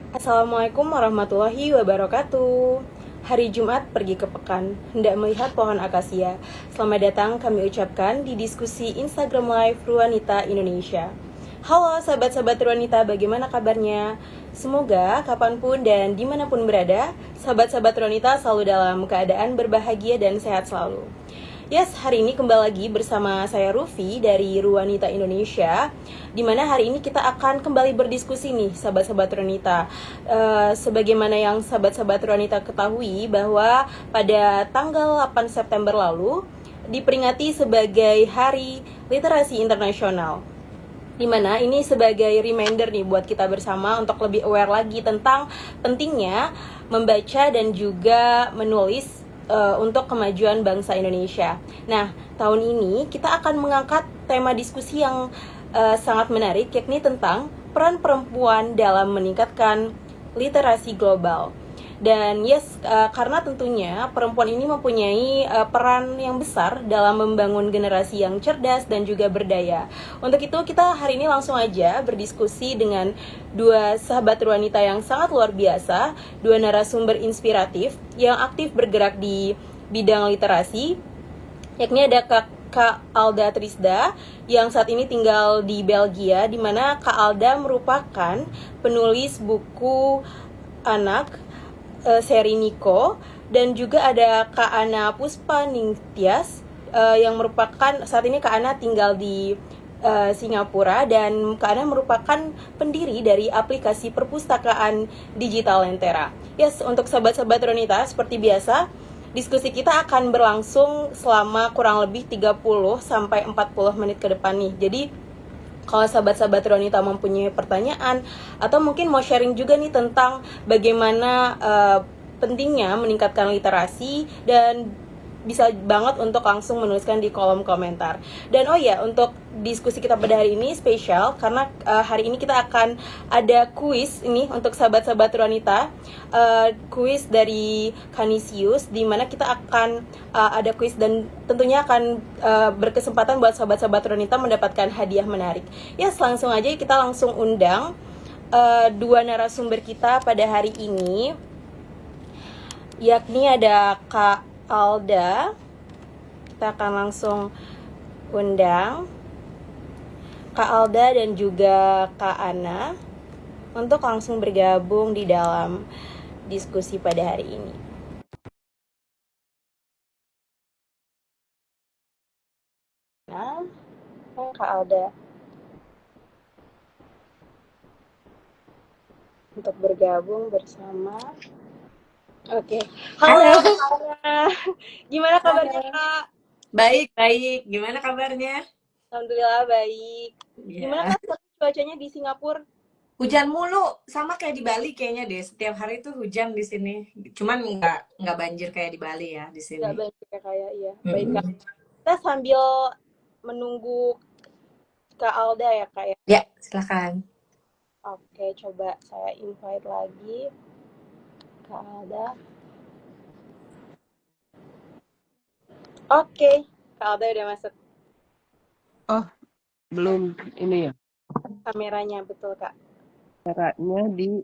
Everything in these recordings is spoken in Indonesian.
Assalamualaikum warahmatullahi wabarakatuh. Hari Jumat pergi ke pekan, hendak melihat pohon akasia. Selamat datang kami ucapkan di diskusi Instagram Live Ruanita Indonesia. Halo sahabat-sahabat Ruanita, bagaimana kabarnya? Semoga kapanpun dan dimanapun berada, sahabat-sahabat Ruanita selalu dalam keadaan berbahagia dan sehat selalu. Yes, hari ini kembali lagi bersama saya Rufi dari Ruanita Indonesia, dimana hari ini kita akan kembali berdiskusi nih, sahabat-sahabat Ruanita. Sebagaimana yang sahabat-sahabat Ruanita ketahui bahwa pada tanggal 8 September lalu diperingati sebagai Hari Literasi Internasional, dimana ini sebagai reminder nih buat kita bersama untuk lebih aware lagi tentang pentingnya membaca dan juga menulis untuk kemajuan bangsa Indonesia. Nah, tahun ini kita akan mengangkat tema diskusi yang sangat menarik, yakni tentang peran perempuan dalam meningkatkan literasi global. Dan yes, karena tentunya perempuan ini mempunyai peran yang besar dalam membangun generasi yang cerdas dan juga berdaya. Untuk itu kita hari ini langsung aja berdiskusi dengan dua sahabat wanita yang sangat luar biasa, dua narasumber inspiratif yang aktif bergerak di bidang literasi, yakni ada Kak Alda Trisda yang saat ini tinggal di Belgia, di mana Kak Alda merupakan penulis buku anak seri Niko, dan juga ada Kak Ana Puspa Ningtyas yang merupakan saat ini Kak Ana tinggal di Singapura, dan Kak Ana merupakan pendiri dari aplikasi perpustakaan digital Lentera. Yes, untuk sahabat-sahabat Ronita, seperti biasa diskusi kita akan berlangsung selama kurang lebih 30 sampai 40 menit ke depan nih. Jadi kalau sahabat-sahabat Ronita mempunyai pertanyaan atau mungkin mau sharing juga nih tentang bagaimana pentingnya meningkatkan literasi, dan bisa banget untuk langsung menuliskan di kolom komentar. Dan oh ya, untuk diskusi kita pada hari ini spesial karena hari ini kita akan ada kuis ini untuk sahabat-sahabat wanita, kuis dari Canisius, di mana kita akan ada kuis dan tentunya akan berkesempatan buat sahabat-sahabat wanita mendapatkan hadiah menarik. Ya, langsung aja kita langsung undang dua narasumber kita pada hari ini, yakni ada Kak Alda. Kita akan langsung undang Kak Alda dan juga Kak Ana untuk langsung bergabung di dalam diskusi pada hari ini. Nah, Kak Alda untuk bergabung bersama. Oke. Halo Halo. Kak Ana. Gimana kabarnya Halo. Kak? Baik, baik. Gimana kabarnya? Alhamdulillah baik. Gimana Ya. Kak cuacanya di Singapura? Hujan mulu, sama kayak di Bali kayaknya deh. Setiap hari tuh hujan di sini. Cuman nggak banjir kayak di Bali ya di sini. Gak banyak ya kayak iya. Baik Kak. Mm-mm. Kita sambil menunggu Kak Alda ya Kak ya. Ya, silakan. Oke, coba saya invite lagi Kak Alda. Oke, Kak Alda udah masuk Oh, belum ini ya. kameranya, betul Kak. Caranya di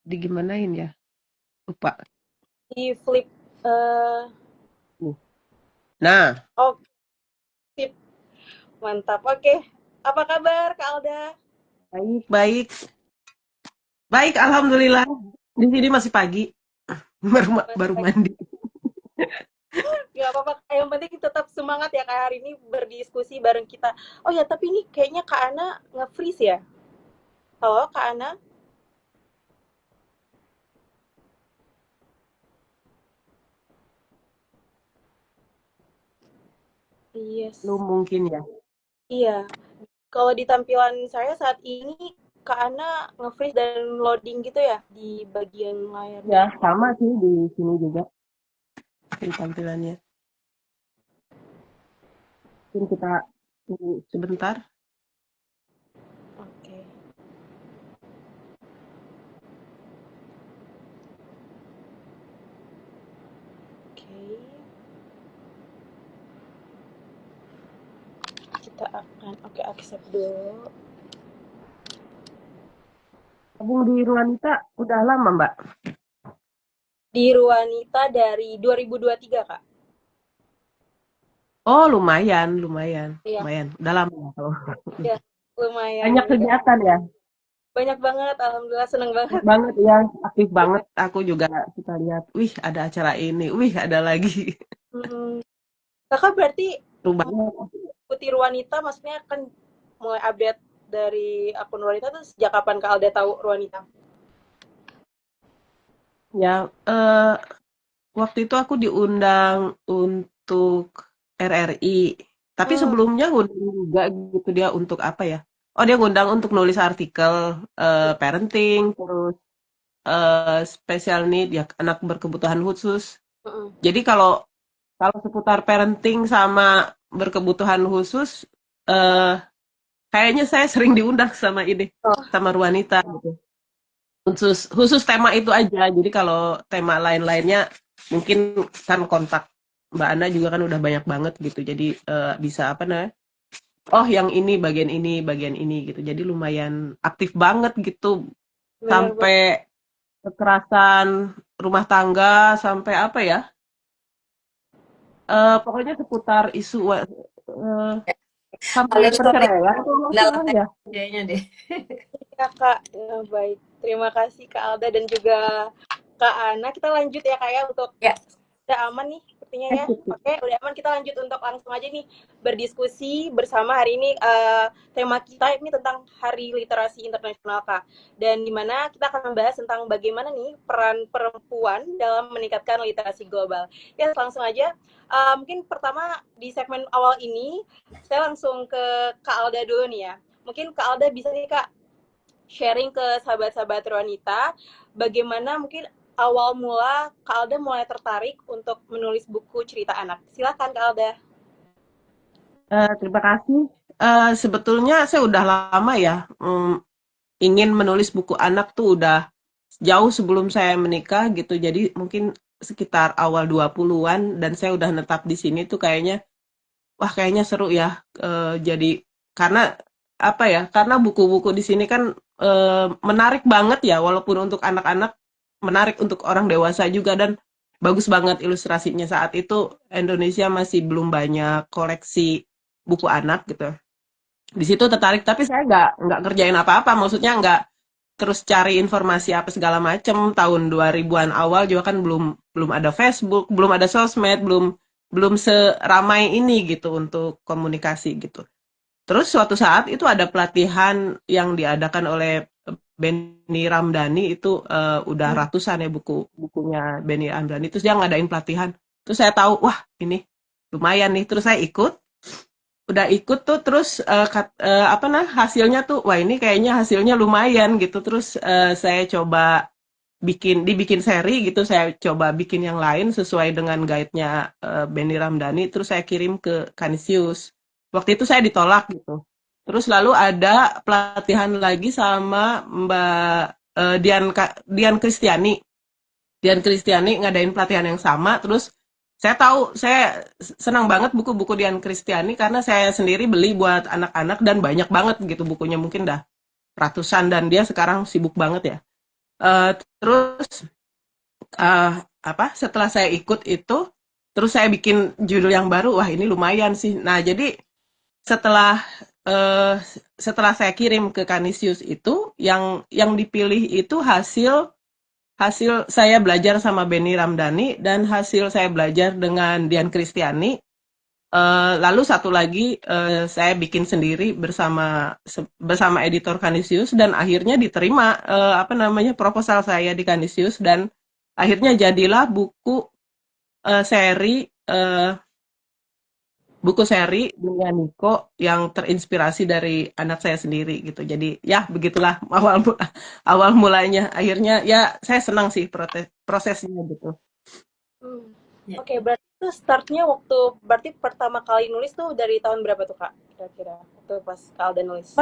gimanain ya? Lupa. Di flip, Nih. Nah, oh, sip, mantap. Oke, apa kabar Kak Alda? baik, baik. Baik, alhamdulillah. Di sini masih pagi. Baru mandi. Gak apa-apa, yang penting tetap semangat ya Kak hari ini berdiskusi bareng kita. Oh ya, tapi ini kayaknya Kak Ana nge-freeze ya? Halo Kak Ana? Belum Yes, mungkin ya. iya. Kalau di tampilan saya saat ini Kak Ana nge-freeze dan loading gitu ya di bagian layarnya. Ya, sama sih di sini juga di tampilannya. Mungkin kita tunggu sebentar. Oke. Oke, kita akan accept dulu. Gabung di Ruanita udah lama, Mbak? Di Ruanita dari 2023, Kak. Oh, lumayan, lumayan, Iya, lumayan. Udah lama ya kalau. iya, lumayan Banyak udah kegiatan ya. banyak banget. Alhamdulillah seneng Aktif banget. banget ya, aktif banget. Aku juga kita lihat, wih ada acara ini, wih ada lagi. Mm-mm. Kakak berarti Rupanya ikuti Ruanita, maksudnya kan mulai update dari akun Ruanita tuh sejak kapan Kak Alda tahu Ruanita? ya, waktu itu aku diundang untuk RRI. Tapi Hmm, sebelumnya ngundang juga gitu dia untuk apa ya? Oh dia ngundang untuk nulis artikel parenting, terus special need ya anak berkebutuhan khusus. mm-mm. Jadi kalau kalau seputar parenting sama berkebutuhan khusus, eh kayaknya saya sering diundang sama ini, Oh, sama Ruanita gitu. Khusus khusus tema itu aja. Jadi kalau tema lain-lainnya mungkin kan kontak Mbak Ana juga kan udah banyak banget gitu. Jadi bisa apa nah? Oh, yang bagian ini gitu. Jadi lumayan aktif banget gitu bener banget. sampai kekerasan rumah tangga sampai apa ya? Pokoknya seputar isu sampai Alda tuh topik perceraian kalau nggak dalam salah ya. kayaknya deh. Ya, Kak. Ya, baik. Terima kasih Kak Alda dan juga Kak Ana. Kita lanjut ya Kak ya untuk Ya, udah aman nih sepertinya ya. Oke, udah aman, kita lanjut untuk langsung aja nih berdiskusi bersama hari ini. Tema kita ini tentang Hari Literasi Internasional Kak. Dan dimana kita akan membahas tentang bagaimana nih peran perempuan dalam meningkatkan literasi global. Ya langsung aja. Mungkin pertama di segmen awal ini saya langsung ke Kak Alda dulu nih ya. Mungkin Kak Alda bisa nih Kak sharing ke sahabat-sahabat wanita bagaimana mungkin awal mula Kak Alda mulai tertarik untuk menulis buku cerita anak. Silakan Kak Alda. Terima kasih. Sebetulnya saya udah lama ya ingin menulis buku anak tuh udah jauh sebelum saya menikah gitu. Jadi mungkin sekitar awal 20-an dan saya udah netap di sini tuh kayaknya wah kayaknya seru ya. Jadi karena apa ya? Karena buku-buku di sini kan menarik banget ya walaupun untuk anak-anak menarik untuk orang dewasa juga dan bagus banget ilustrasinya saat itu Indonesia masih belum banyak koleksi buku anak gitu. Di situ tertarik tapi saya nggak kerjain apa-apa maksudnya nggak terus cari informasi apa segala macem tahun 2000-an awal juga kan belum belum ada Facebook belum ada sosmed belum belum seramai ini gitu untuk komunikasi gitu terus suatu saat itu ada pelatihan yang diadakan oleh Benny Ramdhani itu udah ratusan ya bukunya Benny Ramdhani terus dia ngadain pelatihan terus saya tahu wah ini lumayan nih terus saya ikut udah ikut tuh terus apa nah hasilnya tuh wah ini kayaknya hasilnya lumayan gitu terus saya coba dibikin seri gitu saya coba bikin yang lain sesuai dengan guide-nya Benny Ramdhani terus saya kirim ke Canisius waktu itu saya ditolak gitu terus lalu ada pelatihan lagi sama Mbak Dian Kristiani Dian Kristiani ngadain pelatihan yang sama, terus saya tahu, saya senang banget buku-buku Dian Kristiani karena saya sendiri beli buat anak-anak dan banyak banget gitu bukunya mungkin dah ratusan dan dia sekarang sibuk banget ya. Terus eh, apa? Setelah saya ikut itu, terus saya bikin judul yang baru, wah ini lumayan sih. Nah jadi setelah eh, setelah saya kirim ke Canisius itu, yang dipilih itu hasil hasil saya belajar sama Benny Ramdhani dan hasil saya belajar dengan Dian Kristiani. Lalu satu lagi saya bikin sendiri bersama editor Canisius dan akhirnya diterima apa namanya proposal saya di Canisius dan akhirnya jadilah seri eh, buku seri Dunia Niko yang terinspirasi dari anak saya sendiri gitu. Jadi ya begitulah awal mulanya. Akhirnya ya saya senang sih prosesnya gitu. Hmm. ya. Oke, berarti itu startnya waktu berarti pertama kali nulis tuh dari tahun berapa tuh Kak? Kira-kira waktu pas Kak Alda nulis.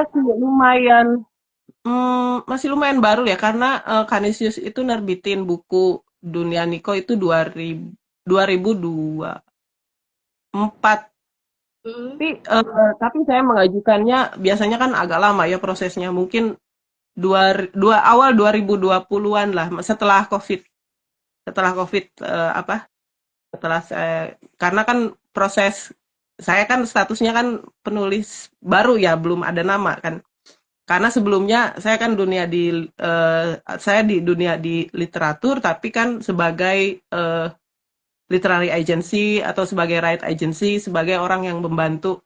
Masih lumayan baru ya karena Canisius itu nerbitin buku Dunia Niko itu 2024. Hmm. Tapi saya mengajukannya biasanya kan agak lama ya prosesnya. Mungkin awal 2020-an lah, setelah COVID. Setelah COVID apa? Setelah saya, karena kan proses saya kan statusnya kan penulis baru ya, belum ada nama kan. Karena sebelumnya saya di dunia di literatur, tapi kan sebagai literary agency atau sebagai right agency, sebagai orang yang membantu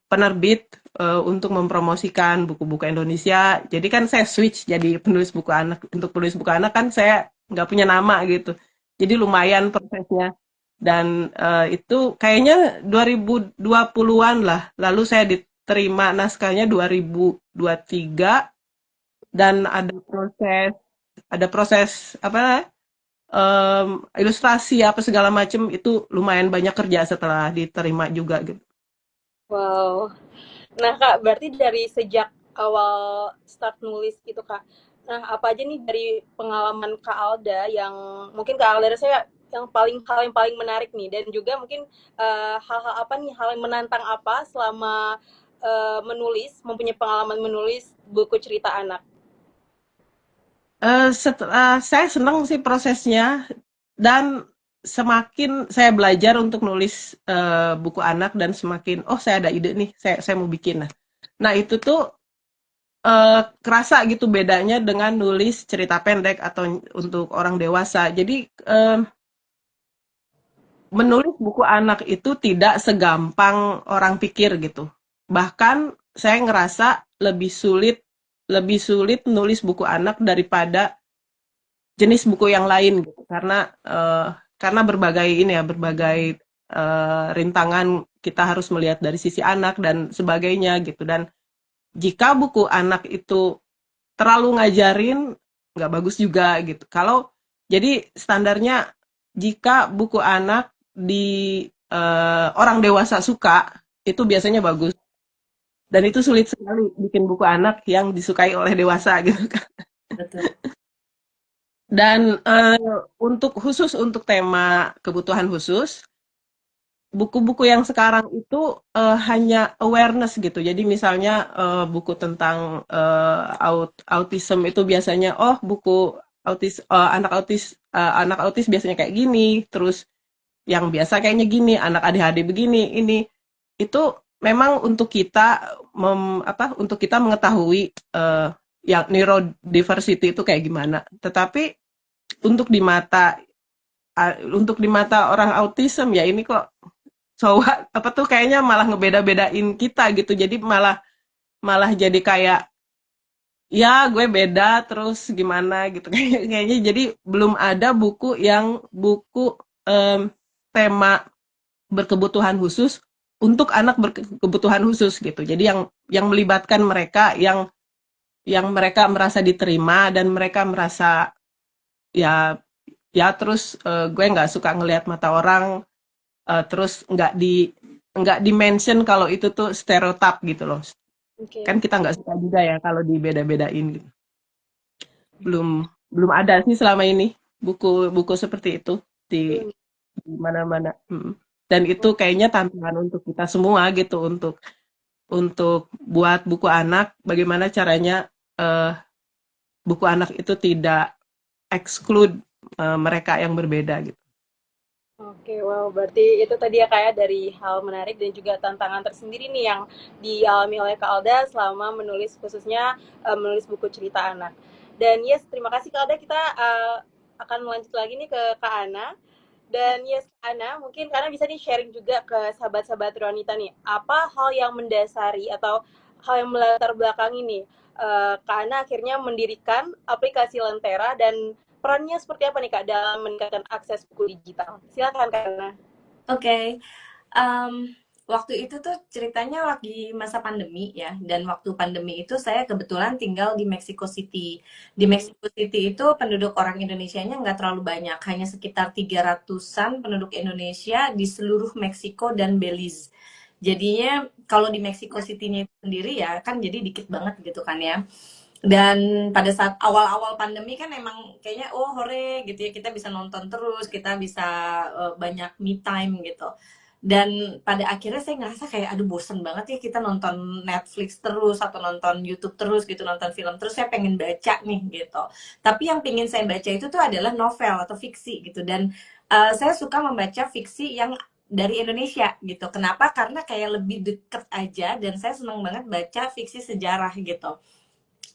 penerbit untuk mempromosikan buku-buku Indonesia. Jadi kan saya switch jadi penulis buku anak. Untuk penulis buku anak kan saya nggak punya nama gitu. Jadi lumayan prosesnya. Dan itu kayaknya 2020-an lah. Lalu saya diterima naskahnya 2023 dan ada proses apa ilustrasi apa segala macam itu lumayan banyak kerja setelah diterima juga gitu. Wow. Nah, Kak, berarti dari sejak awal start nulis gitu, Kak. Nah, apa aja nih dari pengalaman Kak Alda yang mungkin Kak Alda saya hal yang paling menarik nih, dan juga mungkin hal-hal apa nih, hal yang menantang apa selama mempunyai pengalaman menulis buku cerita anak. Saya senang sih prosesnya, dan semakin saya belajar untuk nulis buku anak dan semakin saya ada ide nih, saya mau bikin. Nah itu tuh kerasa gitu bedanya dengan nulis cerita pendek atau untuk orang dewasa. Jadi menulis buku anak itu tidak segampang orang pikir gitu. Bahkan saya ngerasa lebih sulit nulis buku anak daripada jenis buku yang lain gitu. Karena berbagai rintangan kita harus melihat dari sisi anak dan sebagainya gitu. Dan jika buku anak itu terlalu ngajarin, nggak bagus juga gitu. Jadi standarnya jika buku anak di orang dewasa suka, itu biasanya bagus. Dan itu sulit sekali bikin buku anak yang disukai oleh dewasa gitu kan. Betul. Dan khusus untuk tema kebutuhan khusus, buku-buku yang sekarang itu hanya awareness gitu. Jadi misalnya buku tentang autism itu biasanya buku anak autis biasanya kayak gini, terus yang biasa kayaknya gini, anak ADHD begini, ini itu memang untuk kita untuk kita mengetahui yang neurodiversity itu kayak gimana. Tetapi untuk di mata orang autism ya ini kok apa tuh kayaknya malah ngebeda-bedain kita gitu. Jadi malah malah jadi kayak ya gue beda terus gimana gitu kayaknya. Jadi belum ada buku tema berkebutuhan khusus untuk anak berkebutuhan khusus gitu. Jadi yang melibatkan mereka, yang mereka merasa diterima dan mereka merasa ya ya terus gue nggak suka ngelihat mata orang, terus nggak di mention kalau itu tuh stereotip gitu loh. Oke. Kan kita nggak suka juga ya kalau dibeda-bedain gitu. Belum belum ada sih selama ini buku-buku seperti itu di Belum. di mana-mana. Dan itu kayaknya tantangan untuk kita semua gitu, untuk buat buku anak, bagaimana caranya buku anak itu tidak exclude mereka yang berbeda gitu. Oke, wow, berarti itu tadi ya kayak dari hal menarik dan juga tantangan tersendiri nih yang dialami oleh Kak Alda selama menulis, khususnya menulis buku cerita anak. Dan yes, terima kasih Kak Alda. Kita akan melanjut lagi nih ke Kak Ana. Dan yes, Kak Ana, mungkin karena bisa nih sharing juga ke sahabat-sahabat Ronita nih, apa hal yang mendasari atau hal yang melatar belakang ini Kak Ana akhirnya mendirikan aplikasi Lentera, dan perannya seperti apa nih Kak dalam meningkatkan akses buku digital? Silakan Kak Ana. Oke. Waktu itu tuh ceritanya lagi masa pandemi ya, dan waktu pandemi itu saya kebetulan tinggal di Mexico City. Di Mexico City itu penduduk orang Indonesianya nggak terlalu banyak, hanya sekitar 300-an penduduk Indonesia di seluruh Meksiko dan Belize. Jadinya kalau di Mexico City-nya itu sendiri ya kan jadi dikit banget gitu kan ya. Dan pada saat awal-awal pandemi kan emang kayaknya hore gitu ya, kita bisa nonton terus, kita bisa banyak me time gitu. Dan pada akhirnya saya ngerasa kayak aduh bosen banget ya kita nonton Netflix terus atau nonton YouTube terus gitu, nonton film terus, saya pengen baca nih gitu. Tapi yang pengen saya baca itu tuh adalah novel atau fiksi gitu, dan saya suka membaca fiksi yang dari Indonesia gitu. Kenapa? Karena kayak lebih deket aja, dan saya seneng banget baca fiksi sejarah gitu,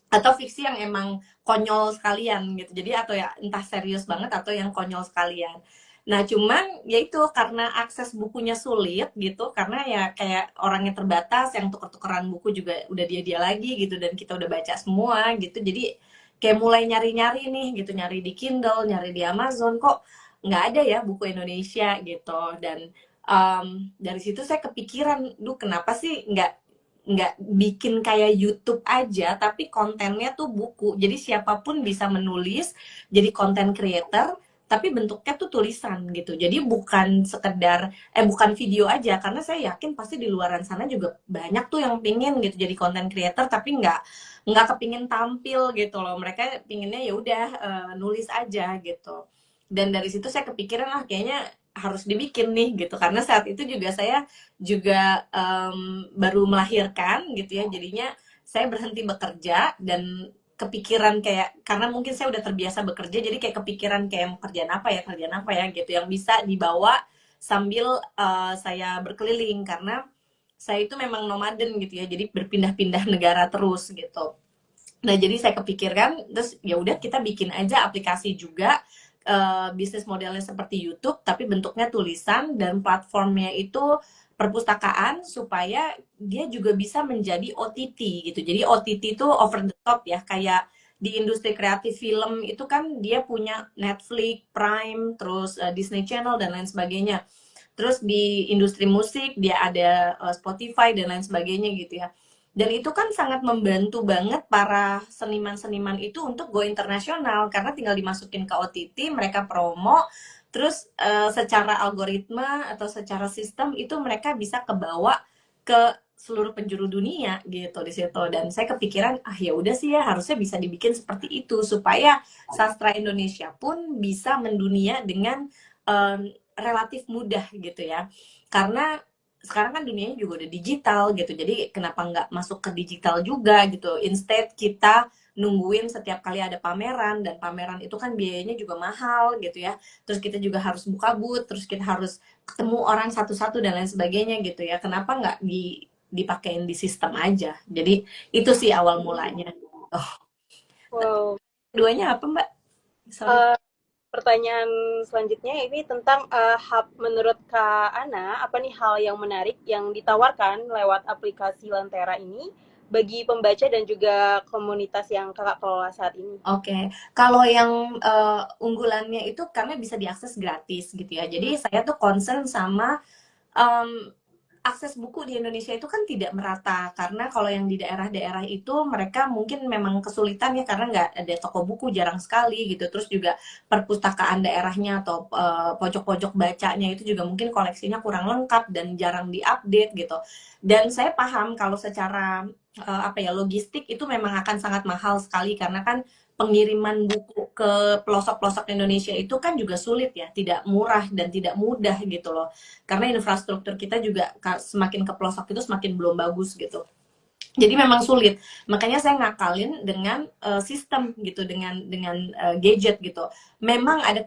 atau fiksi yang emang konyol sekalian gitu. Jadi atau ya entah serius banget atau yang konyol sekalian. Nah, cuman ya itu karena akses bukunya sulit gitu, karena ya kayak orangnya terbatas, yang tuker-tukeran buku juga udah dia-dia lagi gitu, dan kita udah baca semua gitu. Jadi kayak mulai nyari-nyari nih gitu, nyari di Kindle, nyari di Amazon, kok nggak ada ya buku Indonesia gitu. Dan dari situ saya kepikiran, duh kenapa sih nggak bikin kayak YouTube aja tapi kontennya tuh buku, jadi siapapun bisa menulis jadi content creator tapi bentuknya tuh tulisan gitu, jadi bukan sekedar bukan video aja, karena saya yakin pasti di luaran sana juga banyak tuh yang pingin gitu jadi content creator tapi nggak kepingin tampil gitu loh, mereka pinginnya ya udah nulis aja gitu. Dan dari situ saya kepikiran kayaknya harus dibikin nih gitu, karena saat itu juga saya juga baru melahirkan gitu ya, jadinya saya berhenti bekerja dan kepikiran kayak, karena mungkin saya udah terbiasa bekerja, jadi kayak kepikiran kayak mau kerjaan apa ya gitu yang bisa dibawa sambil saya berkeliling, karena saya itu memang nomaden gitu ya, jadi berpindah-pindah negara terus gitu. Nah, jadi saya kepikirkan, terus ya udah kita bikin aja aplikasi juga, bisnis modelnya seperti YouTube, tapi bentuknya tulisan, dan platformnya itu perpustakaan, supaya dia juga bisa menjadi OTT gitu. Jadi OTT itu over the top ya, kayak di industri kreatif film itu kan dia punya Netflix, Prime, terus Disney Channel dan lain sebagainya. Terus di industri musik dia ada Spotify dan lain sebagainya gitu ya. Dan itu kan sangat membantu banget para seniman-seniman itu untuk go internasional, karena tinggal dimasukin ke OTT, mereka promo, terus secara algoritma atau secara sistem itu mereka bisa kebawa ke seluruh penjuru dunia gitu di situ. Dan saya kepikiran ya udah sih ya, harusnya bisa dibikin seperti itu supaya sastra Indonesia pun bisa mendunia dengan relatif mudah gitu ya. Karena sekarang kan dunianya juga udah digital gitu, jadi kenapa nggak masuk ke digital juga gitu, instead kita nungguin setiap kali ada pameran, dan pameran itu kan biayanya juga mahal gitu ya, terus kita juga harus buka booth, terus kita harus ketemu orang satu-satu dan lain sebagainya gitu ya, kenapa nggak dipakein di sistem aja. Jadi itu sih awal mulanya. Oh, Wow. keduanya apa Mbak? Sorry. Eh, Pertanyaan selanjutnya ini tentang menurut Kak Ana, apa nih hal yang menarik yang ditawarkan lewat aplikasi Lentera ini bagi pembaca dan juga komunitas yang Kakak kelola saat ini? Oke, kalau yang unggulannya itu karena bisa diakses gratis gitu ya. Jadi saya tuh concern sama em, akses buku di Indonesia itu kan tidak merata, karena kalau yang di daerah-daerah itu mereka mungkin memang kesulitan ya, karena nggak ada toko buku, jarang sekali gitu. Terus juga perpustakaan daerahnya atau pojok-pojok bacanya itu juga mungkin koleksinya kurang lengkap dan jarang diupdate gitu. Dan saya paham kalau secara apa ya, logistik itu memang akan sangat mahal sekali, karena kan pengiriman buku ke pelosok-pelosok Indonesia itu kan juga sulit ya, tidak murah dan tidak mudah gitu loh, karena infrastruktur kita juga semakin ke pelosok itu semakin belum bagus gitu. Jadi memang sulit. Makanya saya ngakalin dengan sistem gitu, dengan gadget gitu. Memang ada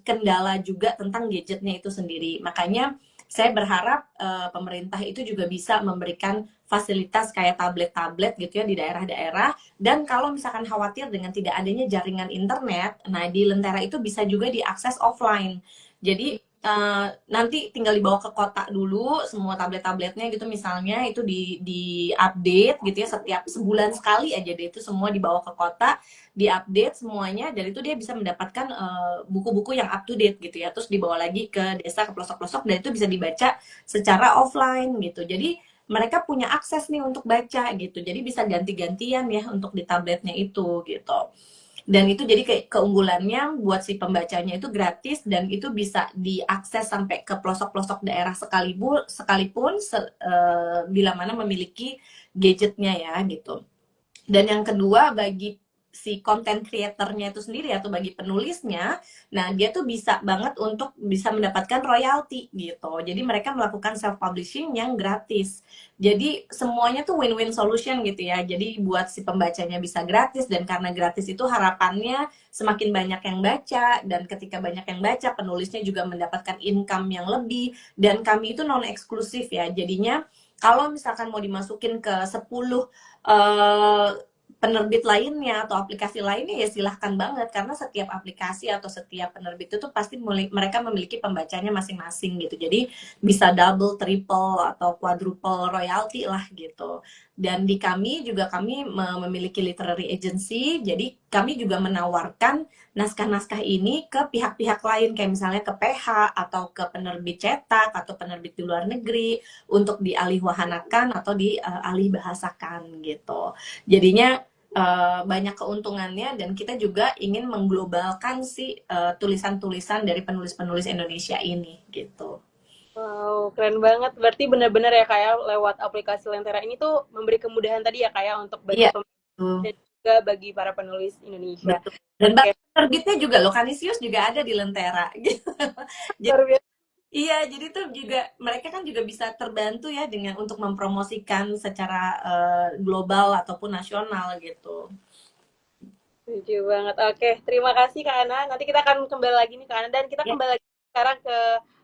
kendala juga tentang gadgetnya itu sendiri. Makanya saya berharap pemerintah itu juga bisa memberikan fasilitas kayak tablet-tablet gitu ya di daerah-daerah. Dan kalau misalkan khawatir dengan tidak adanya jaringan internet, nah di Lentera itu bisa juga diakses offline. Jadi nanti tinggal dibawa ke kota dulu semua tablet-tabletnya gitu, misalnya itu di update gitu ya, setiap sebulan sekali aja deh itu semua dibawa ke kota, diupdate semuanya, dan itu dia bisa mendapatkan buku-buku yang up to date gitu ya, terus dibawa lagi ke desa, ke pelosok-pelosok, dan itu bisa dibaca secara offline gitu. Jadi mereka punya akses nih untuk baca gitu, jadi bisa ganti-gantian ya untuk di tabletnya itu gitu. Dan itu jadi kayak keunggulannya buat si pembacanya itu gratis, dan itu bisa diakses sampai ke pelosok-pelosok daerah sekalipun bila mana memiliki gadgetnya ya gitu. Dan yang kedua, bagi si content creatornya itu sendiri atau bagi penulisnya, nah dia tuh bisa banget untuk bisa mendapatkan royalti gitu. Jadi mereka melakukan self publishing yang gratis. Jadi semuanya tuh win-win solution gitu ya. Jadi buat si pembacanya bisa gratis, dan karena gratis itu harapannya semakin banyak yang baca, dan ketika banyak yang baca penulisnya juga mendapatkan income yang lebih, dan kami itu non eksklusif ya. Jadinya kalau misalkan mau dimasukin ke 10 eh, penerbit lainnya atau aplikasi lainnya, ya silahkan banget, karena setiap aplikasi atau setiap penerbit itu pasti mereka memiliki pembacanya masing-masing gitu. Jadi bisa double, triple atau quadruple royalty lah gitu. Dan di kami juga, kami memiliki literary agency, jadi kami juga menawarkan naskah-naskah ini ke pihak-pihak lain, kayak misalnya ke PH atau ke penerbit cetak atau penerbit di luar negeri, untuk dialihwahanakan atau dialih bahasakan gitu. Jadinya banyak keuntungannya, dan kita juga ingin mengglobalkan si tulisan-tulisan dari penulis-penulis Indonesia ini gitu. Wow, keren banget. Berarti benar-benar ya kayak lewat aplikasi Lentera ini tuh memberi kemudahan tadi ya kayak untuk bagi Iya, pembaca betul. dan juga bagi para penulis Indonesia. Betul. Dan Oke, bahkan penerbitnya juga loh, Kanisius juga ada di Lentera gitu. Jadi luar biasa. iya, jadi tuh juga mereka kan juga bisa terbantu ya dengan untuk mempromosikan secara global ataupun nasional gitu. Setuju banget. Oke, terima kasih Kak Ana. Nanti kita akan kembali lagi nih Kak Ana, dan kita Ya, kembali lagi sekarang ke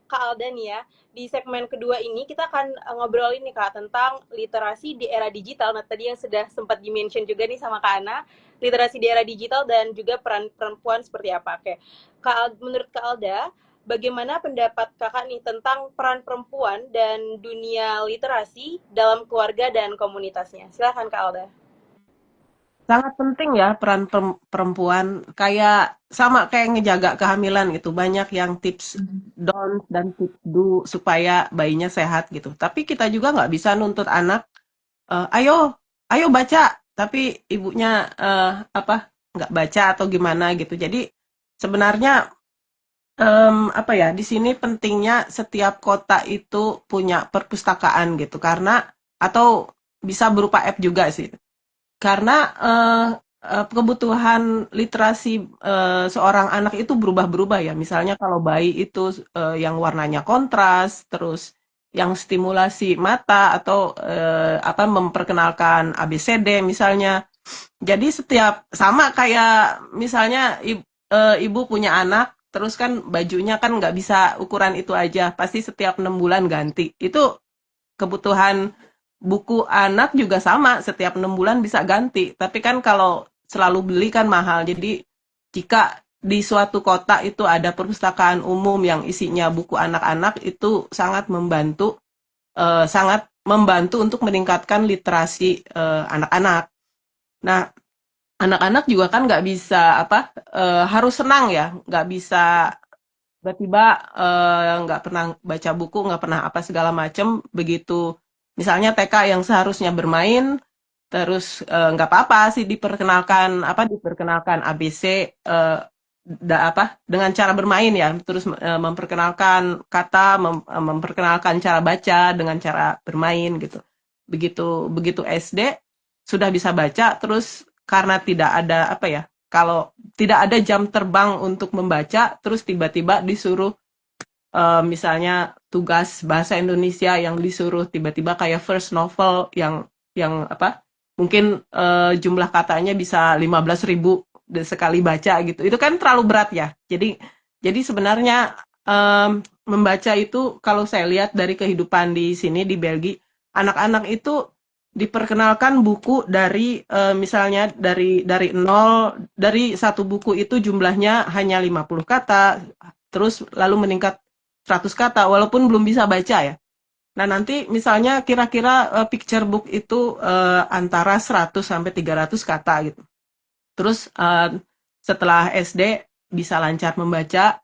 Kak Alda nih ya. Di segmen kedua ini kita akan ngobrolin nih Kak tentang literasi di era digital. Nah, tadi yang sudah sempat di-mention juga nih sama Kak Ana, literasi di era digital dan juga peran perempuan seperti apa. Oke. Menurut Kak Alda, bagaimana pendapat Kakak nih tentang peran perempuan dan dunia literasi dalam keluarga dan komunitasnya? Silakan Kak Alda. Sangat penting ya peran perempuan, kayak sama kayak ngejaga kehamilan gitu. Banyak yang tips don't dan tips do supaya bayinya sehat gitu. Tapi kita juga nggak bisa nuntut anak, ayo, ayo baca, tapi ibunya apa nggak baca atau gimana gitu. Jadi sebenarnya apa ya, di sini pentingnya setiap kota itu punya perpustakaan gitu, karena atau bisa berupa app juga sih. Karena kebutuhan literasi seorang anak itu berubah-berubah ya. Misalnya kalau bayi itu yang warnanya kontras, terus yang stimulasi mata atau apa memperkenalkan ABCD misalnya. Jadi setiap sama kayak misalnya ibu punya anak, terus kan bajunya kan nggak bisa ukuran itu aja, pasti setiap 6 bulan ganti. Itu kebutuhan buku anak juga sama, setiap 6 bulan bisa ganti. Tapi kan kalau selalu beli kan mahal. Jadi jika di suatu kota itu ada perpustakaan umum yang isinya buku anak-anak, itu sangat membantu untuk meningkatkan literasi anak-anak. Nah, anak-anak juga kan nggak bisa harus senang ya, nggak bisa tiba-tiba nggak pernah baca buku, nggak pernah apa segala macem, begitu misalnya TK yang seharusnya bermain, terus nggak apa-apa sih diperkenalkan ABC dengan cara bermain ya, terus memperkenalkan kata, memperkenalkan cara baca dengan cara bermain gitu. Begitu begitu SD sudah bisa baca, terus karena tidak ada kalau tidak ada jam terbang untuk membaca, terus tiba-tiba disuruh misalnya tugas bahasa Indonesia yang disuruh tiba-tiba kayak first novel yang mungkin jumlah katanya bisa 15.000 sekali baca gitu. Itu kan terlalu berat ya. Jadi sebenarnya membaca itu kalau saya lihat dari kehidupan di sini di Belgia, anak-anak itu diperkenalkan buku dari misalnya dari nol, dari satu buku itu jumlahnya hanya 50 kata, terus lalu meningkat 100 kata walaupun belum bisa baca ya. Nah, nanti misalnya kira-kira picture book itu antara 100 sampai 300 kata gitu. Terus setelah SD bisa lancar membaca,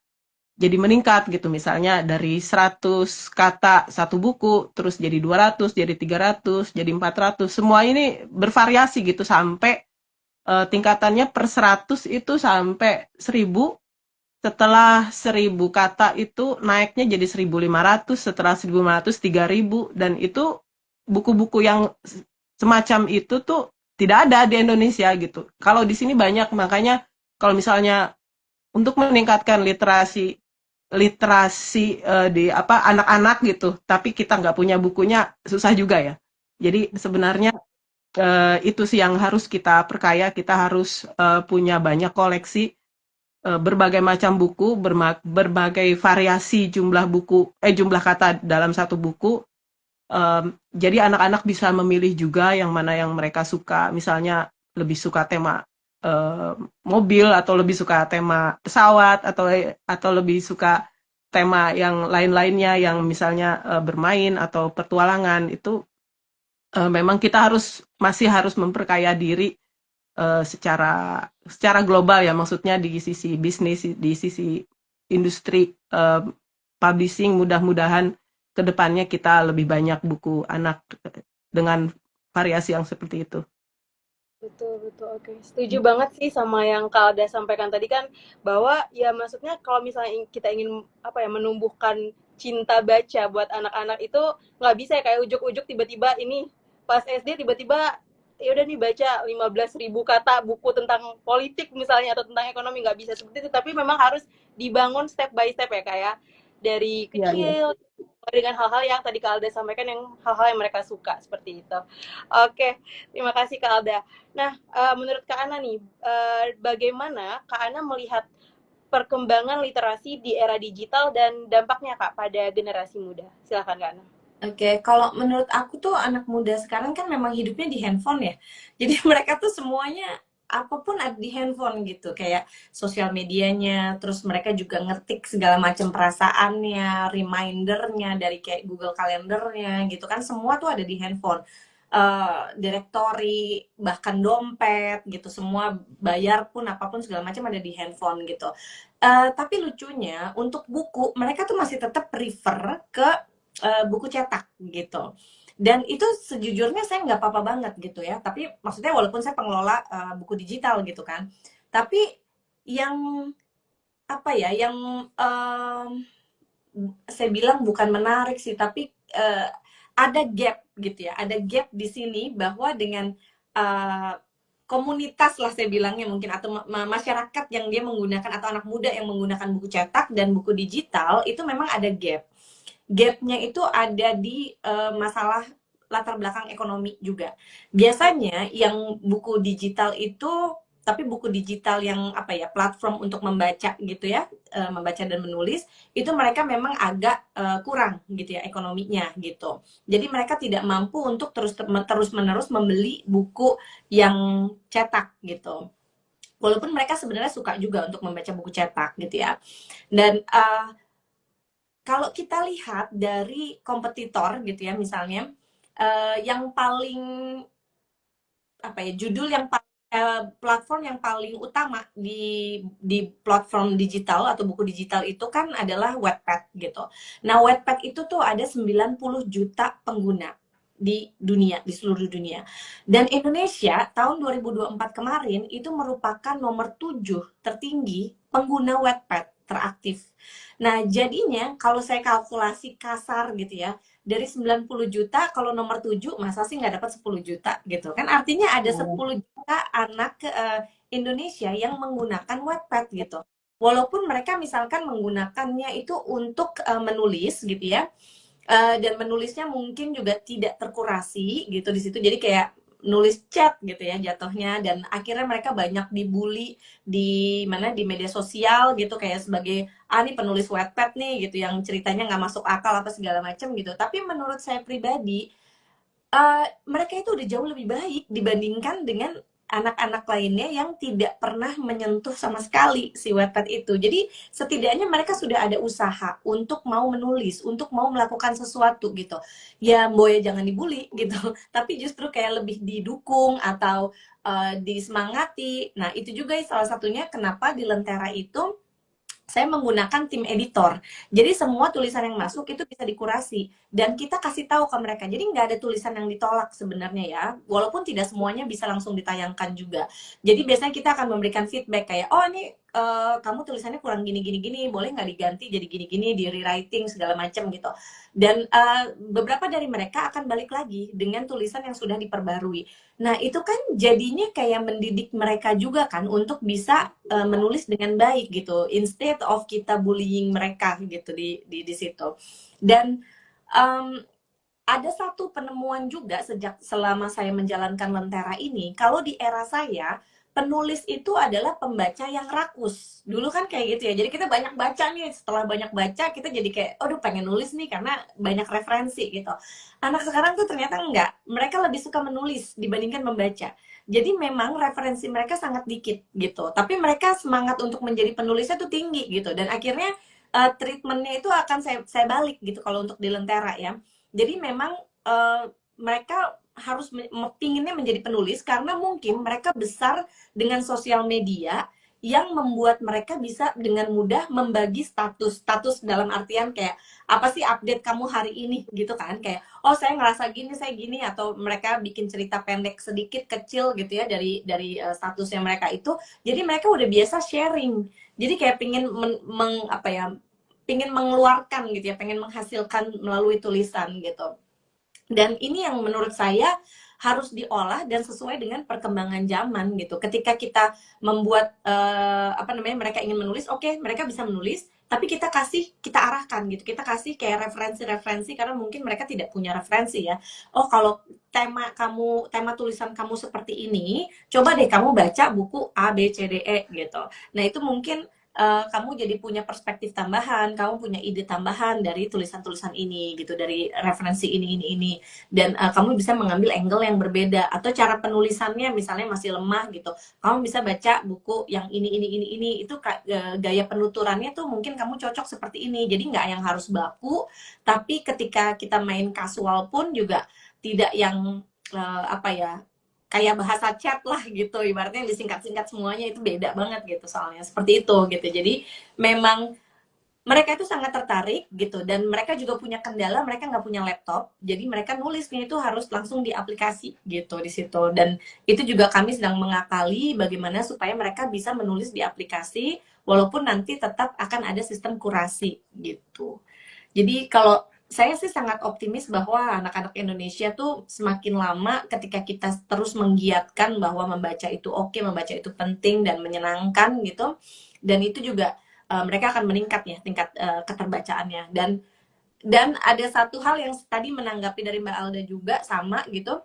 jadi meningkat gitu. Misalnya dari 100 kata satu buku, terus jadi 200, jadi 300, jadi 400. Semua ini bervariasi gitu sampai tingkatannya per 100 itu sampai 1000. Setelah 1000 kata itu naiknya jadi 1.500, setelah 1.500 3.000, dan itu buku-buku yang semacam itu tuh tidak ada di Indonesia gitu. Kalau di sini banyak, makanya kalau misalnya untuk meningkatkan literasi literasi di apa anak-anak gitu, tapi kita nggak punya bukunya susah juga ya. Jadi sebenarnya itu sih yang harus kita perkaya, kita harus punya banyak koleksi berbagai macam buku, berbagai variasi jumlah buku, jumlah kata dalam satu buku. Jadi anak-anak bisa memilih juga yang mana yang mereka suka. Misalnya lebih suka tema eh, mobil atau lebih suka tema pesawat atau lebih suka tema yang lain-lainnya yang misalnya bermain atau petualangan itu memang kita masih harus memperkaya diri secara global ya, maksudnya di sisi bisnis, di sisi industri publishing. Mudah-mudahan kedepannya kita lebih banyak buku anak dengan variasi yang seperti itu. Betul, betul. Oke. Setuju banget sih sama yang Kak Alda sampaikan tadi kan bahwa ya maksudnya kalau misalnya kita ingin apa ya menumbuhkan cinta baca buat anak-anak itu nggak bisa ya kayak ujuk-ujuk tiba-tiba ini pas SD tiba-tiba ya udah nih baca 15.000 kata buku tentang politik misalnya atau tentang ekonomi, nggak bisa seperti itu, tapi memang harus dibangun step by step ya kayak dari Iya, iya. kecil dengan hal-hal yang tadi Kak Alda sampaikan, yang hal-hal yang mereka suka seperti itu. Oke, terima kasih Kak Alda. Nah, menurut Kak Ana nih, bagaimana Kak Ana melihat perkembangan literasi di era digital dan dampaknya Kak pada generasi muda? Silakan Kak Ana. Oke, kalau menurut aku tuh anak muda sekarang kan memang hidupnya di handphone ya. Jadi mereka tuh semuanya apapun ada di handphone gitu, kayak sosial medianya, terus mereka juga ngetik segala macam perasaannya, remindernya dari kayak Google Kalendernya gitu kan, semua tuh ada di handphone. Directory, bahkan dompet gitu, semua bayar pun apapun segala macam ada di handphone gitu. Tapi lucunya untuk buku mereka tuh masih tetap prefer ke buku cetak gitu. Dan itu sejujurnya saya nggak apa-apa banget gitu ya. Tapi maksudnya walaupun saya pengelola buku digital gitu kan. Tapi yang apa ya, yang saya bilang bukan menarik sih, tapi ada gap gitu ya. Ada gap di sini bahwa dengan komunitas lah saya bilangnya mungkin, atau masyarakat yang dia menggunakan, atau anak muda yang menggunakan buku cetak dan buku digital, itu memang ada gap. Gapnya itu ada di masalah latar belakang ekonomi juga. Biasanya yang buku digital itu, tapi buku digital yang apa ya, platform untuk membaca gitu ya, membaca dan menulis, itu mereka memang agak kurang gitu ya ekonominya gitu. Jadi mereka tidak mampu untuk terus menerus membeli buku yang cetak gitu. Walaupun mereka sebenarnya suka juga untuk membaca buku cetak gitu ya. Dan kalau kita lihat dari kompetitor gitu ya, misalnya yang paling apa ya, judul yang platform yang paling utama di platform digital atau buku digital itu kan adalah Wattpad gitu. Nah, Wattpad itu tuh ada 90 juta pengguna di dunia, di seluruh dunia. Dan Indonesia tahun 2024 kemarin itu merupakan nomor 7 tertinggi pengguna Wattpad teraktif. Nah, jadinya kalau saya kalkulasi kasar gitu ya, dari 90 juta, kalau nomor 7, masa sih nggak dapat 10 juta gitu kan? Artinya ada 10 juta anak Indonesia yang menggunakan Wattpad gitu. Walaupun mereka misalkan menggunakannya itu untuk menulis gitu ya, dan menulisnya mungkin juga tidak terkurasi gitu di situ. Jadi kayak nulis chat gitu ya jatuhnya, dan akhirnya mereka banyak dibully di mana, di media sosial gitu, kayak sebagai nih penulis Wattpad nih gitu, yang ceritanya nggak masuk akal apa segala macam gitu. Tapi menurut saya pribadi, mereka itu udah jauh lebih baik dibandingkan dengan anak-anak lainnya yang tidak pernah menyentuh sama sekali si Wattpad itu. Jadi setidaknya mereka sudah ada usaha untuk mau menulis, untuk mau melakukan sesuatu gitu. Ya Boy jangan dibully gitu, tapi justru kayak lebih didukung atau disemangati. Nah itu juga salah satunya kenapa di Lentera itu saya menggunakan tim editor. Jadi semua tulisan yang masuk itu bisa dikurasi dan kita kasih tahu ke mereka. Jadi nggak ada tulisan yang ditolak sebenarnya ya. Walaupun tidak semuanya bisa langsung ditayangkan juga. Jadi biasanya kita akan memberikan feedback kayak, oh ini kamu tulisannya kurang gini gini gini, boleh nggak diganti jadi gini gini, di rewriting segala macam gitu. Dan beberapa dari mereka akan balik lagi dengan tulisan yang sudah diperbarui. Nah, itu kan jadinya kayak mendidik mereka juga kan untuk bisa menulis dengan baik gitu, instead of kita bullying mereka gitu di situ. Dan em, ada satu penemuan juga selama saya menjalankan Lentera ini, kalau di era saya, penulis itu adalah pembaca yang rakus. Dulu kan kayak gitu ya, jadi kita banyak baca nih, setelah banyak baca kita jadi kayak, aduh pengen nulis nih karena banyak referensi gitu. Anak sekarang tuh ternyata enggak, mereka lebih suka menulis dibandingkan membaca. Jadi memang referensi mereka sangat dikit gitu, tapi mereka semangat untuk menjadi penulisnya tuh tinggi gitu, dan akhirnya treatmentnya itu akan saya balik gitu kalau untuk di Lentera ya. Jadi memang mereka harus pinginnya menjadi penulis karena mungkin mereka besar dengan sosial media yang membuat mereka bisa dengan mudah membagi status dalam artian kayak apa sih update kamu hari ini gitu kan, kayak oh saya ngerasa gini saya gini, atau mereka bikin cerita pendek sedikit kecil gitu ya dari statusnya mereka itu, jadi mereka udah biasa sharing, jadi kayak pingin apa ya, pingin mengeluarkan gitu ya, pengen menghasilkan melalui tulisan gitu. Dan ini yang menurut saya harus diolah dan sesuai dengan perkembangan zaman gitu. Ketika kita membuat apa namanya, mereka ingin menulis, oke, mereka bisa menulis, tapi kita arahkan gitu. Kita kasih kayak referensi-referensi karena mungkin mereka tidak punya referensi ya. Oh, kalau tema tulisan kamu seperti ini, coba deh kamu baca buku A B C D E gitu. Nah, itu mungkin kamu jadi punya perspektif tambahan, kamu punya ide tambahan dari tulisan-tulisan ini gitu, dari referensi ini, dan kamu bisa mengambil angle yang berbeda, atau cara penulisannya misalnya masih lemah gitu, kamu bisa baca buku yang ini, itu gaya penuturannya tuh mungkin kamu cocok seperti ini, jadi nggak yang harus baku, tapi ketika kita main casual pun juga tidak yang apa ya, kayak bahasa chat lah gitu, ibaratnya disingkat-singkat semuanya, itu beda banget gitu soalnya, seperti itu gitu. Jadi memang mereka itu sangat tertarik gitu, dan mereka juga punya kendala, mereka nggak punya laptop, jadi mereka nulisnya itu harus langsung di aplikasi gitu di situ. Dan itu juga kami sedang mengakali bagaimana supaya mereka bisa menulis di aplikasi walaupun nanti tetap akan ada sistem kurasi gitu. Jadi kalau saya sih sangat optimis bahwa anak-anak Indonesia tuh semakin lama ketika kita terus menggiatkan bahwa membaca itu oke, membaca itu penting dan menyenangkan gitu. Dan itu juga mereka akan meningkat ya tingkat keterbacaannya. Dan ada satu hal yang tadi menanggapi dari Mbak Alda juga sama gitu.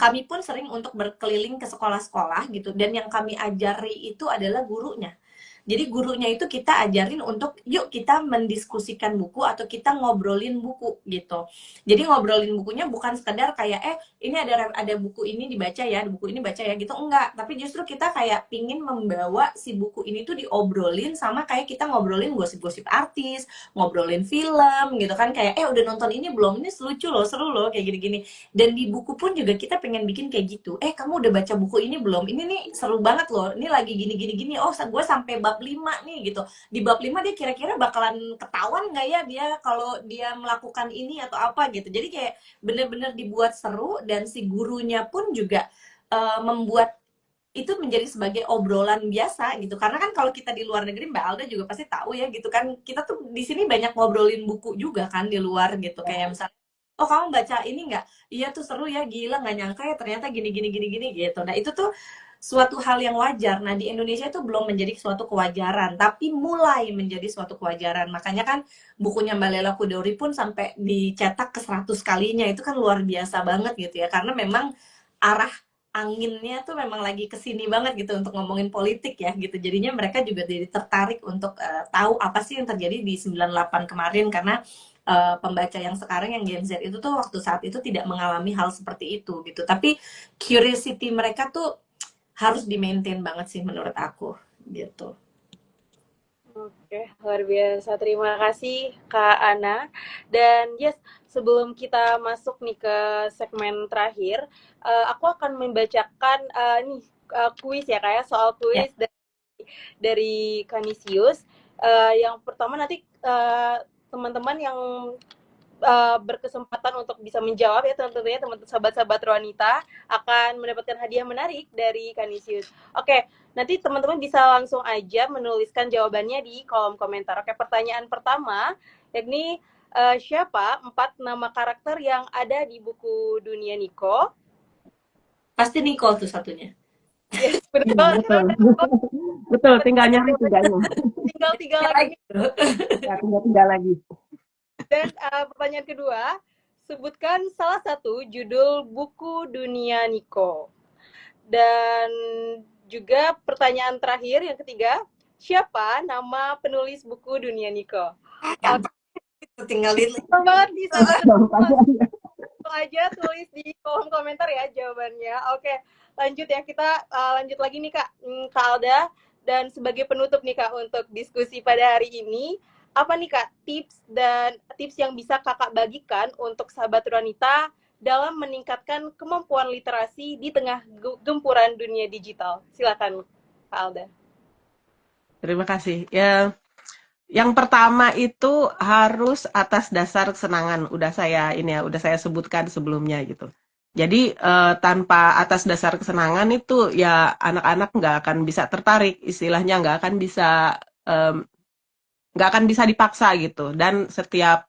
Kami pun sering untuk berkeliling ke sekolah-sekolah gitu, dan yang kami ajari itu adalah gurunya. Jadi gurunya itu kita ajarin untuk yuk kita mendiskusikan buku atau kita ngobrolin buku gitu. Jadi ngobrolin bukunya bukan sekedar kayak ini ada buku ini dibaca ya, ada buku ini baca ya gitu, enggak. Tapi justru kita kayak pingin membawa si buku ini tuh diobrolin sama kayak kita ngobrolin gosip-gosip artis, ngobrolin film gitu kan, kayak udah nonton ini belum? Ini lucu loh, seru loh, kayak gini-gini. Dan di buku pun juga kita pengen bikin kayak gitu. Kamu udah baca buku ini belum? Ini nih seru banget loh. Ini lagi gini-gini. Oh, gue sampai bab 5 nih gitu. Di bab 5 dia kira-kira bakalan ketahuan nggak ya dia kalau dia melakukan ini atau apa gitu. Jadi kayak bener-bener dibuat seru, dan si gurunya pun juga membuat itu menjadi sebagai obrolan biasa gitu. Karena kan kalau kita di luar negeri, Mbak Alda juga pasti tahu ya gitu kan, kita tuh di sini banyak ngobrolin buku juga kan di luar gitu. Kayak misalnya, oh kamu baca ini nggak? Iya tuh seru ya, gila nggak nyangka ya ternyata gini gitu. Nah itu tuh suatu hal yang wajar. Nah di Indonesia itu belum menjadi suatu kewajaran, tapi mulai menjadi suatu kewajaran. Makanya kan bukunya Mbak Lela Kudori pun sampai dicetak ke 100 kalinya, itu kan luar biasa banget gitu ya. Karena memang arah anginnya tuh memang lagi kesini banget gitu untuk ngomongin politik ya gitu. Jadinya mereka juga jadi tertarik untuk tahu apa sih yang terjadi di 98 kemarin, karena pembaca yang sekarang yang Gen Z itu tuh waktu saat itu tidak mengalami hal seperti itu gitu. Tapi curiosity mereka tuh harus di-maintain banget sih menurut aku gitu. Oke, luar biasa. Terima kasih Kak Ana. Dan yes, sebelum kita masuk nih ke segmen terakhir, aku akan membacakan kuis ya Kak ya, soal Ya. kuis dari Kanisius. Yang pertama nanti teman-teman yang berkesempatan untuk bisa menjawab ya tentunya teman-teman sahabat-sahabat Ruanita akan mendapatkan hadiah menarik dari Kanisius. Oke, nanti teman-teman bisa langsung aja menuliskan jawabannya di kolom komentar. Oke, pertanyaan pertama yakni siapa 4 nama karakter yang ada di buku Dunia Niko? Pasti Nicole tuh satunya. Yes, benar Iya, banget betul. karena ada Betul, tinggal nyari tiganya. tinggal tiga Ya, lagi. gitu. Ya, tinggal tiga lagi. Dan pertanyaan kedua, sebutkan salah satu judul buku Dunia Niko. Dan juga pertanyaan terakhir yang ketiga, siapa nama penulis buku Dunia Niko? Gampang itu, tinggal di Gampang banget bisa Gampang. langsung aja tulis di kolom komentar ya jawabannya. Oke, lanjut ya, kita lanjut lagi nih Kak, Kak Alda. Dan sebagai penutup nih Kak untuk diskusi pada hari ini, apa nih Kak tips yang bisa Kakak bagikan untuk sahabat wanita dalam meningkatkan kemampuan literasi di tengah gempuran dunia digital? Silakan Kak Alda. Terima kasih. Ya, yang pertama itu harus atas dasar kesenangan. Udah saya sebutkan sebelumnya gitu. Jadi tanpa atas dasar kesenangan itu ya anak-anak nggak akan bisa tertarik, istilahnya em, nggak akan bisa dipaksa gitu. Dan setiap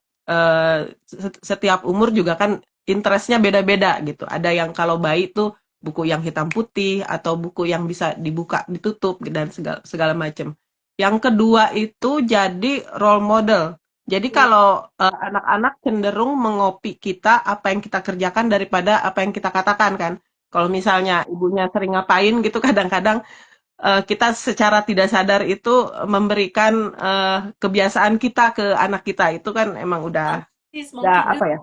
umur juga kan interestnya beda-beda gitu. Ada yang kalau bayi tuh buku yang hitam putih atau buku yang bisa dibuka, ditutup dan segala macam. Yang kedua itu jadi role model. Jadi kalau anak-anak cenderung mengopi kita apa yang kita kerjakan daripada apa yang kita katakan kan. Kalau misalnya ibunya sering ngapain gitu kadang-kadang kita secara tidak sadar itu memberikan kebiasaan kita ke anak kita itu kan emang udah monkey do. apa ya?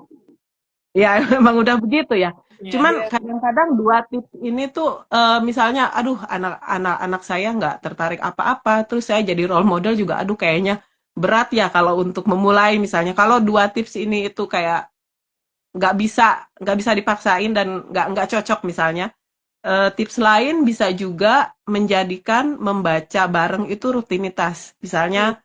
Ya emang udah begitu ya. Ya. Cuman kadang-kadang dua tips ini tuh misalnya, aduh anak-anak saya nggak tertarik apa-apa, terus saya jadi role model juga, aduh kayaknya berat ya kalau untuk memulai misalnya. Kalau dua tips ini itu kayak nggak bisa dipaksain dan nggak cocok misalnya. Tips lain bisa juga menjadikan membaca bareng itu rutinitas. Misalnya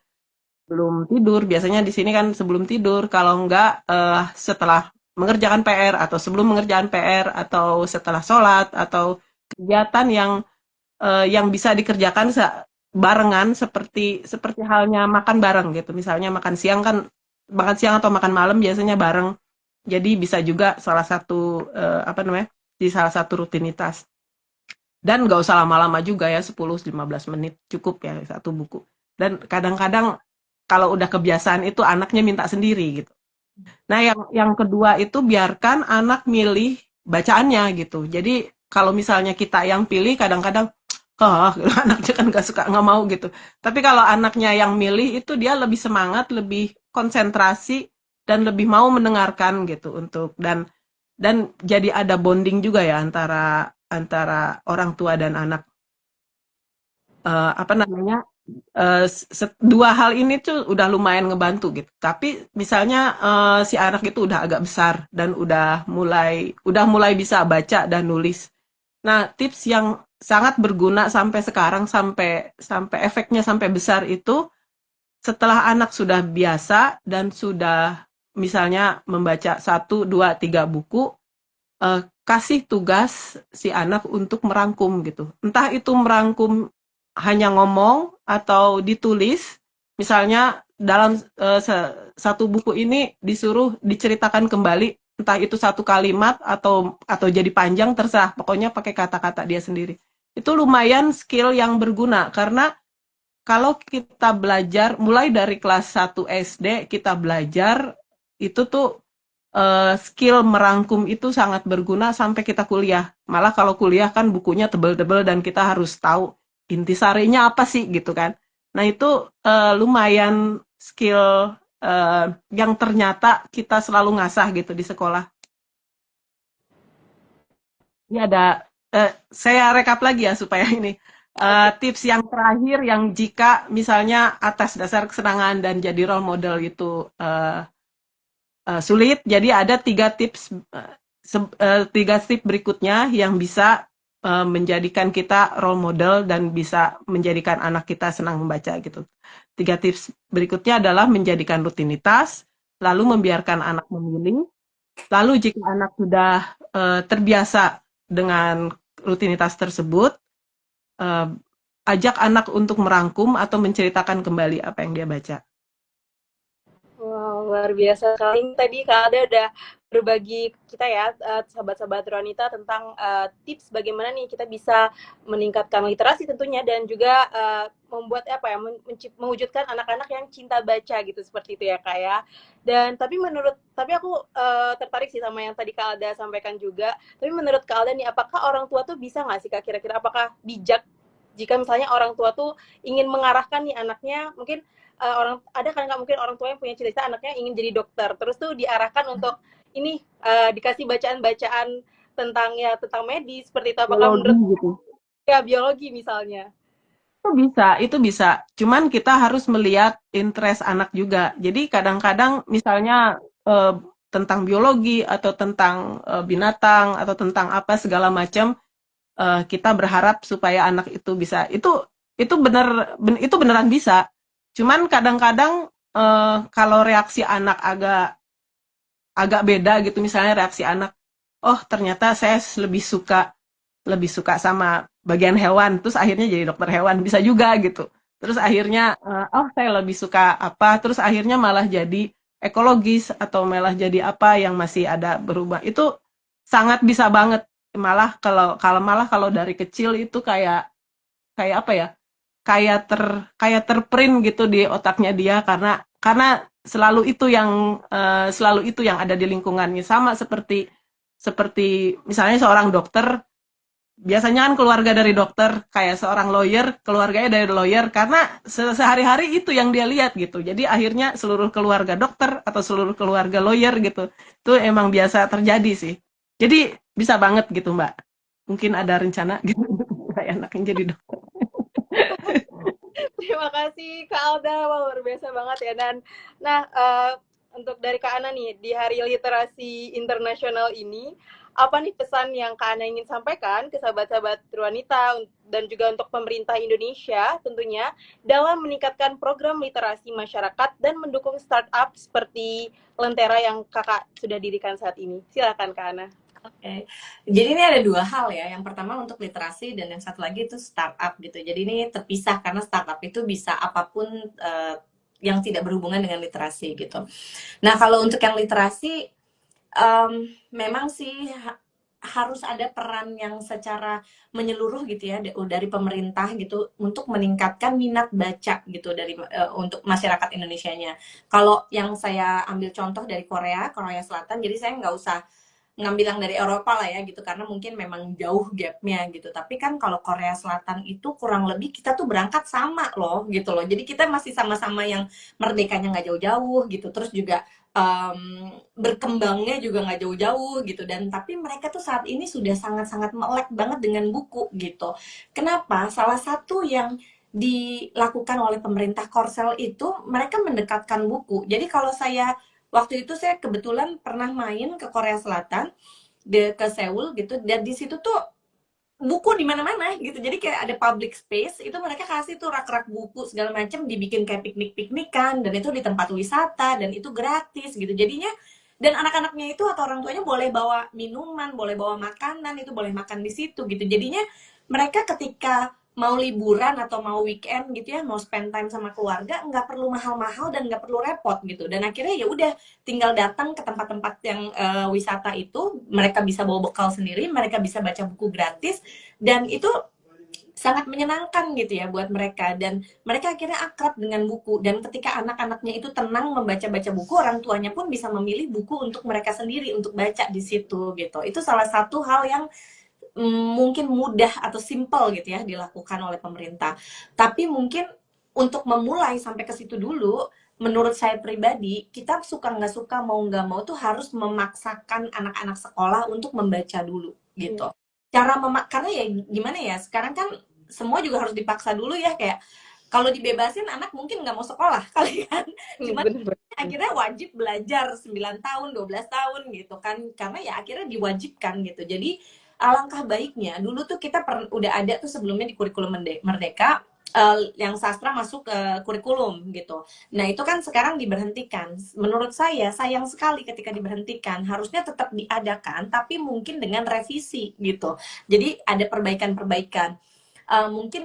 belum tidur, biasanya di sini kan sebelum tidur, kalau enggak setelah mengerjakan PR atau sebelum mengerjakan PR atau setelah sholat atau kegiatan yang bisa dikerjakan barengan seperti halnya makan bareng gitu. Misalnya makan siang atau makan malam biasanya bareng. Jadi bisa juga salah satu apa namanya? Di salah satu rutinitas. Dan nggak usah lama-lama juga ya, 10-15 menit cukup ya satu buku. Dan kadang-kadang kalau udah kebiasaan itu anaknya minta sendiri gitu. Nah, yang kedua itu biarkan anak milih bacaannya gitu. Jadi kalau misalnya kita yang pilih kadang-kadang anaknya kan nggak suka nggak mau gitu. Tapi kalau anaknya yang milih itu dia lebih semangat, lebih konsentrasi dan lebih mau mendengarkan gitu dan jadi ada bonding juga ya antara orang tua dan anak. Apa namanya? Dua hal ini tuh udah lumayan ngebantu gitu. Tapi misalnya si anak itu udah agak besar dan udah mulai bisa baca dan nulis. Nah, tips yang sangat berguna sampai sekarang sampai sampai efeknya sampai besar itu setelah anak sudah biasa dan sudah misalnya membaca 1, 2, 3 buku, kasih tugas si anak untuk merangkum gitu. Entah itu merangkum hanya ngomong atau ditulis, misalnya dalam satu buku ini disuruh diceritakan kembali, entah itu satu kalimat atau jadi panjang terserah, pokoknya pakai kata-kata dia sendiri. Itu lumayan skill yang berguna karena kalau kita belajar mulai dari kelas 1 SD kita belajar itu tuh skill merangkum itu sangat berguna sampai kita kuliah. Malah kalau kuliah kan bukunya tebel-tebel dan kita harus tahu intisarinya apa sih gitu kan. Nah itu lumayan skill yang ternyata kita selalu ngasah gitu di sekolah. Ini saya rekap lagi ya supaya ini. Tips yang terakhir yang jika misalnya atas dasar kesenangan dan jadi role model itu sulit, jadi ada 3 tips berikutnya yang bisa menjadikan kita role model dan bisa menjadikan anak kita senang membaca gitu. 3 tips berikutnya adalah menjadikan rutinitas, lalu membiarkan anak memilih. Lalu jika anak sudah terbiasa dengan rutinitas tersebut, eh, ajak anak untuk merangkum atau menceritakan kembali apa yang dia baca. Wow, luar biasa sekali. Tadi Kak Alda udah berbagi kita ya, sahabat-sahabat Ronita tentang tips bagaimana nih kita bisa meningkatkan literasi tentunya dan juga membuat apa ya, mewujudkan anak-anak yang cinta baca gitu seperti itu ya Kak ya. Dan tapi aku tertarik sih sama yang tadi Kak Alda sampaikan juga. Tapi menurut Kak Alda nih, apakah orang tua tuh bisa nggak sih Kak kira-kira apakah bijak jika misalnya orang tua tuh ingin mengarahkan nih anaknya mungkin ada kan nggak mungkin orang tua yang punya cita-cita anaknya ingin jadi dokter terus tuh diarahkan untuk ini dikasih bacaan-bacaan tentang medis seperti itu apakah Biologi menurut gitu. ya biologi misalnya. Itu bisa. Cuman kita harus melihat interest anak juga. Jadi kadang-kadang misalnya eh, tentang biologi atau tentang binatang atau tentang apa segala macam, kita berharap supaya anak itu bisa. Itu beneran bisa. Cuman kadang-kadang kalau reaksi anak agak agak beda gitu, misalnya reaksi anak, oh ternyata saya lebih suka sama bagian hewan, terus akhirnya jadi dokter hewan, bisa juga gitu. Terus akhirnya, oh saya lebih suka apa, terus akhirnya malah jadi ekologis atau malah jadi apa yang masih ada berubah. Itu sangat bisa banget. Malah kalau kalau malah kalau dari kecil itu kayak kayak apa ya? Kayak terprint gitu di otaknya dia karena selalu itu yang ada di lingkungannya, sama seperti seperti misalnya seorang dokter. Biasanya kan keluarga dari dokter, kayak seorang lawyer, keluarganya dari lawyer, karena sehari-hari itu yang dia lihat gitu. Jadi akhirnya seluruh keluarga dokter atau seluruh keluarga lawyer gitu. Itu emang biasa terjadi sih. Jadi bisa banget gitu Mbak. Mungkin ada rencana gitu kayak anaknya jadi dokter. Terima kasih Kak Alda, wah, luar biasa banget ya. Dan nah untuk dari Kak Ana nih di Hari Literasi Internasional ini, apa nih pesan yang Kak Ana ingin sampaikan ke sahabat-sahabat wanita dan juga untuk pemerintah Indonesia tentunya dalam meningkatkan program literasi masyarakat dan mendukung startup seperti Lentera yang Kakak sudah dirikan saat ini. Silakan Kak Ana. Oke, jadi ini ada dua hal ya. Yang pertama untuk literasi dan yang satu lagi itu startup gitu. Jadi ini terpisah karena startup itu bisa apapun yang tidak berhubungan dengan literasi gitu. Nah kalau untuk yang literasi, memang sih harus ada peran yang secara menyeluruh gitu ya dari pemerintah gitu untuk meningkatkan minat baca gitu untuk masyarakat Indonesianya. Kalau yang saya ambil contoh dari Korea Selatan, jadi saya nggak usah ngambil yang dari Eropa lah ya gitu karena mungkin memang jauh gapnya gitu, tapi kan kalau Korea Selatan itu kurang lebih kita tuh berangkat sama loh gitu loh, jadi kita masih sama-sama yang merdekanya nggak jauh-jauh gitu, terus juga berkembangnya juga nggak jauh-jauh gitu, dan tapi mereka tuh saat ini sudah sangat-sangat melek banget dengan buku gitu. Kenapa? Salah satu yang dilakukan oleh pemerintah Korsel itu mereka mendekatkan buku. Jadi kalau waktu itu saya kebetulan pernah main ke Korea Selatan, ke Seoul gitu, dan di situ tuh buku di mana-mana gitu. Jadi kayak ada public space, itu mereka kasih tuh rak-rak buku segala macam dibikin kayak piknik-piknikan, dan itu di tempat wisata dan itu gratis gitu. Jadinya dan anak-anaknya itu atau orang tuanya boleh bawa minuman, boleh bawa makanan, itu boleh makan di situ gitu. Jadinya mereka ketika mau liburan atau mau weekend gitu ya, mau spend time sama keluarga, nggak perlu mahal-mahal dan nggak perlu repot gitu. Dan akhirnya ya udah tinggal datang ke tempat-tempat yang wisata itu, mereka bisa bawa bekal sendiri, mereka bisa baca buku gratis, dan itu sangat menyenangkan gitu ya buat mereka, dan mereka akhirnya akrab dengan buku, dan ketika anak-anaknya itu tenang membaca-baca buku, orang tuanya pun bisa memilih buku untuk mereka sendiri untuk baca di situ gitu. Itu salah satu hal yang mungkin mudah atau simple gitu ya dilakukan oleh pemerintah. Tapi mungkin untuk memulai sampai ke situ dulu, menurut saya pribadi, kita suka nggak suka mau nggak mau tuh harus memaksakan anak-anak sekolah untuk membaca dulu gitu. Karena ya gimana ya, sekarang kan semua juga harus dipaksa dulu ya, kayak kalau dibebasin anak mungkin nggak mau sekolah kali kan. Cuman akhirnya wajib belajar 9 tahun, 12 tahun gitu kan. Karena ya akhirnya diwajibkan gitu. Jadi alangkah baiknya dulu tuh kita udah ada tuh sebelumnya di kurikulum Merdeka, yang sastra masuk ke kurikulum gitu. Nah, itu kan sekarang diberhentikan. Menurut saya sayang sekali ketika diberhentikan. Harusnya tetap diadakan tapi mungkin dengan revisi gitu. Jadi ada perbaikan-perbaikan. Mungkin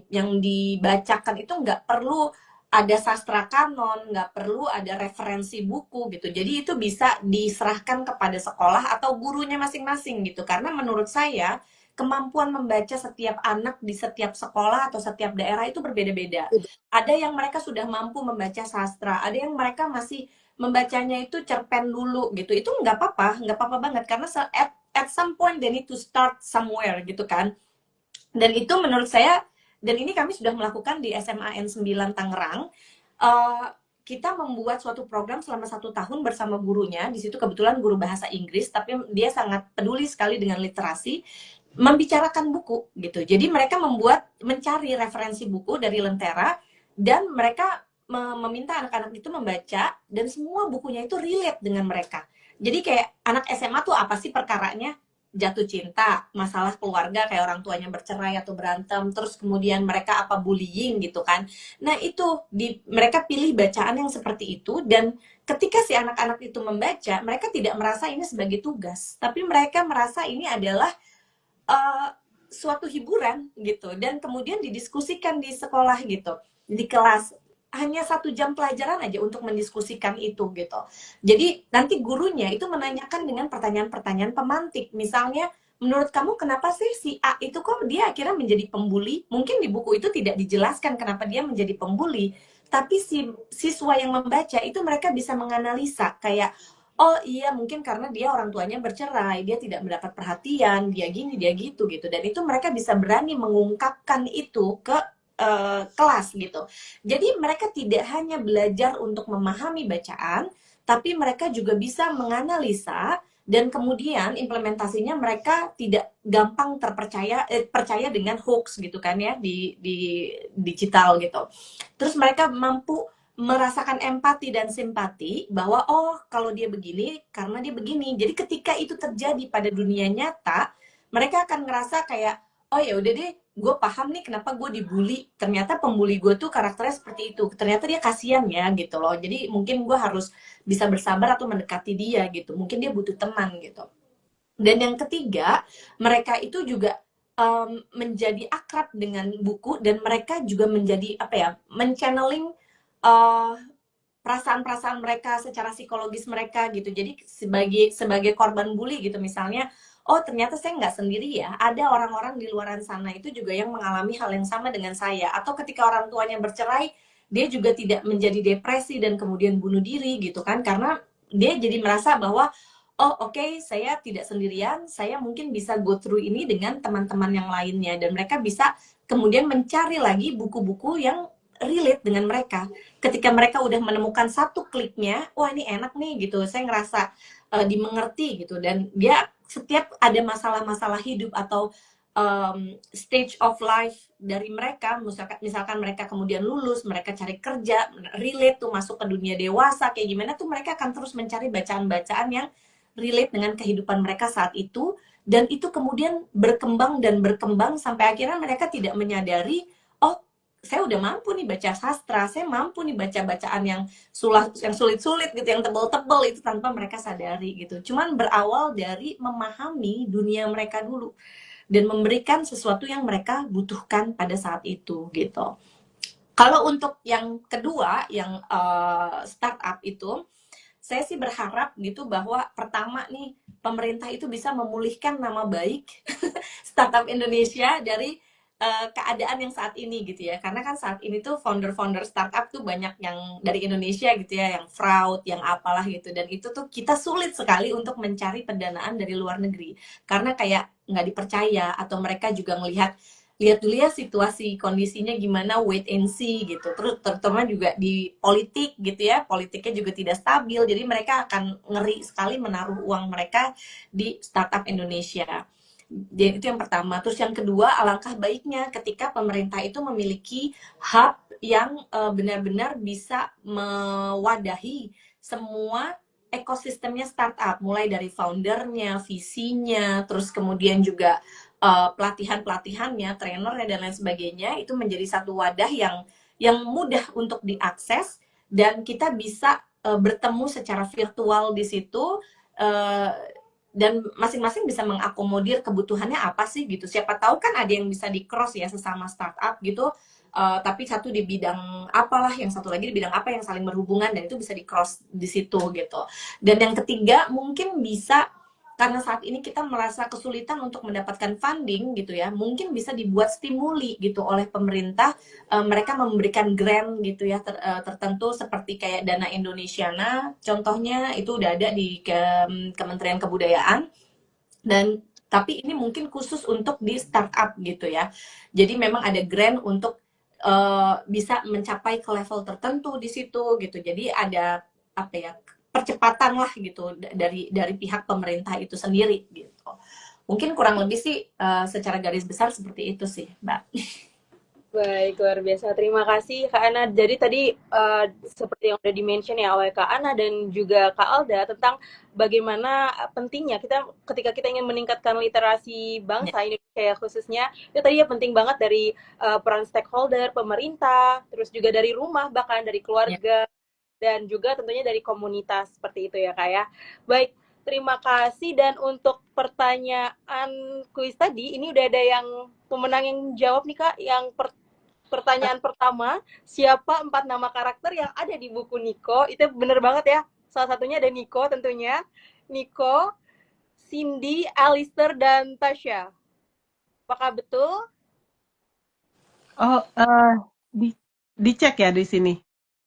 yang dibacakan itu nggak perlu ada sastra kanon, nggak perlu ada referensi buku gitu. Jadi itu bisa diserahkan kepada sekolah atau gurunya masing-masing gitu. Karena menurut saya kemampuan membaca setiap anak di setiap sekolah atau setiap daerah itu berbeda-beda. Ada yang mereka sudah mampu membaca sastra, ada yang mereka masih membacanya itu cerpen dulu gitu. Itu nggak apa-apa banget karena at some point they need to start somewhere gitu kan. Dan itu menurut saya, dan ini kami sudah melakukan di SMA N9 Tangerang, kita membuat suatu program selama 1 tahun bersama gurunya. Di situ kebetulan guru bahasa Inggris, tapi dia sangat peduli sekali dengan literasi, membicarakan buku gitu. Jadi mereka mencari referensi buku dari Lentera, dan mereka meminta anak-anak itu membaca, dan semua bukunya itu relate dengan mereka. Jadi kayak anak SMA tuh apa sih perkaranya? Jatuh cinta, masalah keluarga kayak orang tuanya bercerai atau berantem, terus kemudian mereka apa bullying gitu kan. Nah, itu mereka pilih bacaan yang seperti itu, dan ketika si anak-anak itu membaca, mereka tidak merasa ini sebagai tugas, tapi mereka merasa ini adalah uh, suatu hiburan gitu, dan kemudian didiskusikan di sekolah gitu, di kelas. Hanya 1 jam pelajaran aja untuk mendiskusikan itu gitu. Jadi nanti gurunya itu menanyakan dengan pertanyaan-pertanyaan pemantik. Misalnya, menurut kamu kenapa sih si A itu kok dia akhirnya menjadi pembuli? Mungkin di buku itu tidak dijelaskan kenapa dia menjadi pembuli, tapi si siswa yang membaca itu mereka bisa menganalisa kayak, oh iya mungkin karena dia orang tuanya bercerai, dia tidak mendapat perhatian, dia gini, dia gitu gitu. Dan itu mereka bisa berani mengungkapkan itu ke kelas gitu. Jadi mereka tidak hanya belajar untuk memahami bacaan, tapi mereka juga bisa menganalisa, dan kemudian implementasinya mereka tidak gampang percaya dengan hoax gitu kan ya di digital gitu. Terus mereka mampu merasakan empati dan simpati bahwa oh kalau dia begini karena dia begini. Jadi ketika itu terjadi pada dunia nyata, mereka akan ngerasa kayak oh ya udah deh, gue paham nih kenapa gue dibully. Ternyata pembuli gue tuh karakternya seperti itu. Ternyata dia kasihan ya gitu loh. Jadi mungkin gue harus bisa bersabar atau mendekati dia gitu. Mungkin dia butuh teman gitu. Dan yang ketiga, mereka itu juga menjadi akrab dengan buku, dan mereka juga menjadi apa ya, menchanneling uh, perasaan-perasaan mereka secara psikologis mereka gitu. Jadi sebagai korban bully gitu misalnya, oh ternyata saya nggak sendiri ya, ada orang-orang di luaran sana itu juga yang mengalami hal yang sama dengan saya. Atau ketika orang tuanya bercerai, dia juga tidak menjadi depresi dan kemudian bunuh diri gitu kan, karena dia jadi merasa bahwa oh oke, saya tidak sendirian, saya mungkin bisa go through ini dengan teman-teman yang lainnya, dan mereka bisa kemudian mencari lagi buku-buku yang relate dengan mereka. Ketika mereka udah menemukan satu kliknya, wah ini enak nih gitu, saya ngerasa dimengerti gitu, dan dia setiap ada masalah-masalah hidup atau stage of life dari mereka, misalkan mereka kemudian lulus, mereka cari kerja, relate tuh masuk ke dunia dewasa kayak gimana tuh, mereka akan terus mencari bacaan-bacaan yang relate dengan kehidupan mereka saat itu, dan itu kemudian berkembang dan berkembang sampai akhirnya mereka tidak menyadari, oh saya udah mampu nih baca sastra, saya mampu nih baca bacaan yang sulit-sulit gitu, yang tebel-tebel itu tanpa mereka sadari gitu. Cuman berawal dari memahami dunia mereka dulu dan memberikan sesuatu yang mereka butuhkan pada saat itu gitu. Kalau untuk yang kedua, yang startup itu, saya sih berharap gitu bahwa pertama nih, pemerintah itu bisa memulihkan nama baik startup Indonesia dari keadaan yang saat ini gitu ya. Karena kan saat ini tuh founder-founder startup tuh banyak yang dari Indonesia gitu ya, yang fraud, yang apalah gitu. Dan itu tuh kita sulit sekali untuk mencari pendanaan dari luar negeri. Karena kayak nggak dipercaya, atau mereka juga ngelihat lihat dulu ya situasi kondisinya gimana, wait and see gitu. Terus terutama juga di politik gitu ya, politiknya juga tidak stabil, jadi mereka akan ngeri sekali menaruh uang mereka di startup Indonesia. Jadi itu yang pertama. Terus yang kedua, alangkah baiknya ketika pemerintah itu memiliki hub yang benar-benar bisa mewadahi semua ekosistemnya startup, mulai dari foundernya, visinya, terus kemudian juga pelatihan-pelatihannya, trainernya dan lain sebagainya itu menjadi satu wadah yang mudah untuk diakses dan kita bisa bertemu secara virtual di situ, uh, dan masing-masing bisa mengakomodir kebutuhannya apa sih gitu. Siapa tahu kan ada yang bisa di cross ya sesama startup gitu. Tapi satu di bidang apalah, yang satu lagi di bidang apa yang saling berhubungan dan itu bisa di cross di situ gitu. Dan yang ketiga mungkin bisa karena saat ini kita merasa kesulitan untuk mendapatkan funding gitu ya, mungkin bisa dibuat stimuli gitu oleh pemerintah, mereka memberikan grant gitu ya tertentu seperti kayak Dana Indonesiana, contohnya itu udah ada di Kementerian Kebudayaan dan tapi ini mungkin khusus untuk di startup gitu ya. Jadi memang ada grant untuk bisa mencapai ke level tertentu di situ gitu. Jadi ada apa ya percepatan lah gitu dari pihak pemerintah itu sendiri gitu. Mungkin kurang lebih sih secara garis besar seperti itu sih, Mbak. Baik, luar biasa. Terima kasih Kak Ana. Jadi tadi seperti yang udah di-mention ya oleh Kak Ana dan juga Kak Alda tentang bagaimana pentingnya kita ketika kita ingin meningkatkan literasi bangsa Indonesia ya khususnya, itu tadi ya penting banget dari peran stakeholder, pemerintah, terus juga dari rumah bahkan dari keluarga dan juga tentunya dari komunitas seperti itu ya Kak ya. Baik, terima kasih dan untuk pertanyaan kuis tadi ini udah ada yang pemenang yang jawab nih Kak, yang pertanyaan pertama, siapa 4 nama karakter yang ada di buku Nico? Itu bener banget ya. Salah satunya ada Nico tentunya. Nico, Cindy, Alistair, dan Tasha. Apakah betul? Oh, di, dicek ya di sini.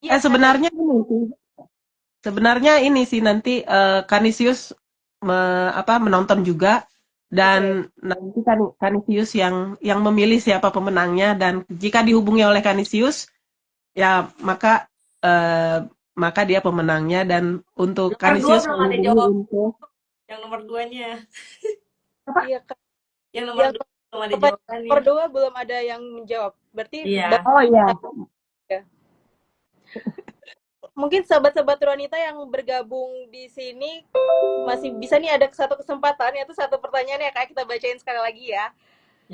Iya, Sebenarnya ini sih. Sebenarnya ini sih nanti Kanisius menonton juga dan nanti kan Kanisius yang memilih siapa pemenangnya dan jika dihubungi oleh Kanisius ya maka dia pemenangnya dan untuk Nomor 2 Kanisius belum ada menghubungi jawab. info Yang nomor 2-nya. apa? Iya, Kak. Yang nomor 2 belum ada jawabannya. Nomor 2 belum ada yang menjawab. Berarti Iya. Oh iya. ya. Mungkin sahabat-sahabat wanita yang bergabung di sini masih bisa nih ada satu kesempatan, yaitu satu pertanyaan ya Kak, kita bacain sekali lagi ya.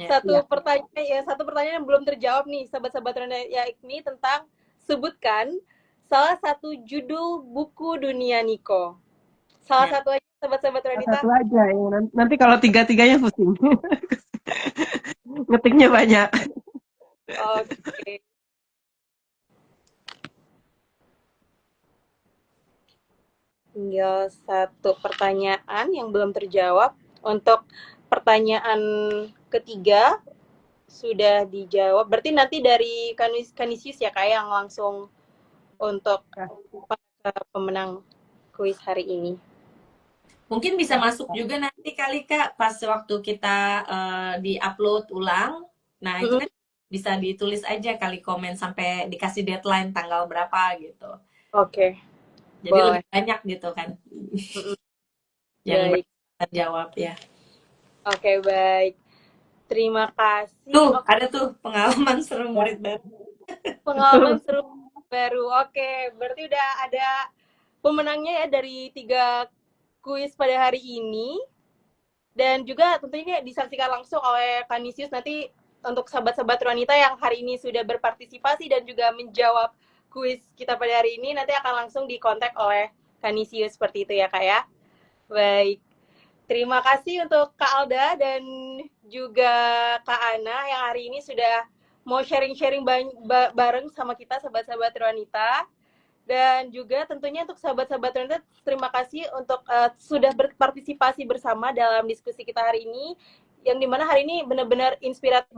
Satu pertanyaan yang belum terjawab nih sahabat-sahabat wanita ya, ini tentang sebutkan salah satu judul buku dunia Nico. Salah satu aja sahabat-sahabat wanita. Satu aja ya. Nanti kalau tiga-tiganya pusing. Ngetiknya banyak. Oke. Tinggal satu pertanyaan yang belum terjawab. Untuk pertanyaan ketiga sudah dijawab. Berarti nanti dari Kanisius ya Kak yang langsung untuk pemenang kuis hari ini. Mungkin bisa masuk juga nanti kali Kak pas waktu kita di-upload ulang. Nah, itu kan bisa ditulis aja kali komen sampai dikasih deadline tanggal berapa gitu. Oke. Jadi lebih banyak gitu kan. Yang jawab ya. Oke, baik. Terima kasih. Tuh, ada tuh pengalaman seru murid baru. Pengalaman seru baru. Oke, berarti udah ada pemenangnya ya dari 3 kuis pada hari ini. Dan juga tentunya disaksikan langsung oleh Kanisius nanti untuk sahabat-sahabat wanita yang hari ini sudah berpartisipasi dan juga menjawab kuis kita pada hari ini nanti akan langsung dikontak oleh Kanisius seperti itu ya Kak ya. Baik. Terima kasih untuk Kak Alda dan juga Kak Ana yang hari ini sudah mau sharing-sharing bareng sama kita sahabat-sahabat wanita. Dan juga tentunya untuk sahabat-sahabat wanita terima kasih untuk sudah berpartisipasi bersama dalam diskusi kita hari ini. Yang dimana hari ini benar-benar inspiratif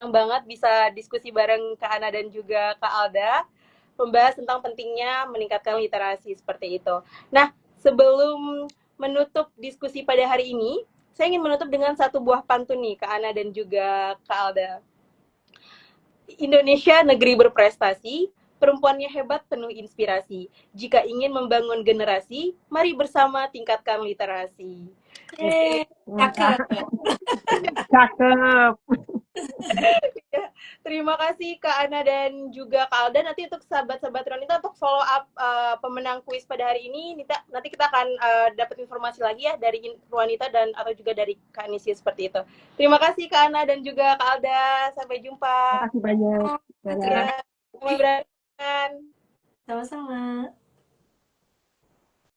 banget bisa diskusi bareng Kak Ana dan juga Kak Alda membahas tentang pentingnya meningkatkan literasi seperti itu. Nah, sebelum menutup diskusi pada hari ini, saya ingin menutup dengan satu buah pantun nih, Kak Ana dan juga Kak Alda. Indonesia negeri berprestasi, perempuannya hebat penuh inspirasi. Jika ingin membangun generasi, mari bersama tingkatkan literasi. Cakep. Cakep. Ya, terima kasih Kak Ana dan juga Kak Alda. Nanti untuk sahabat-sahabat Ronita untuk follow up pemenang kuis pada hari ini, nanti kita akan dapat informasi lagi ya dari Ruanita dan atau juga dari Kak Nisi seperti itu. Terima kasih Kak Ana dan juga Kak Alda. Sampai jumpa. Terima kasih banyak. Terima Ya, Dadah. selamat berjalan. Sama-sama.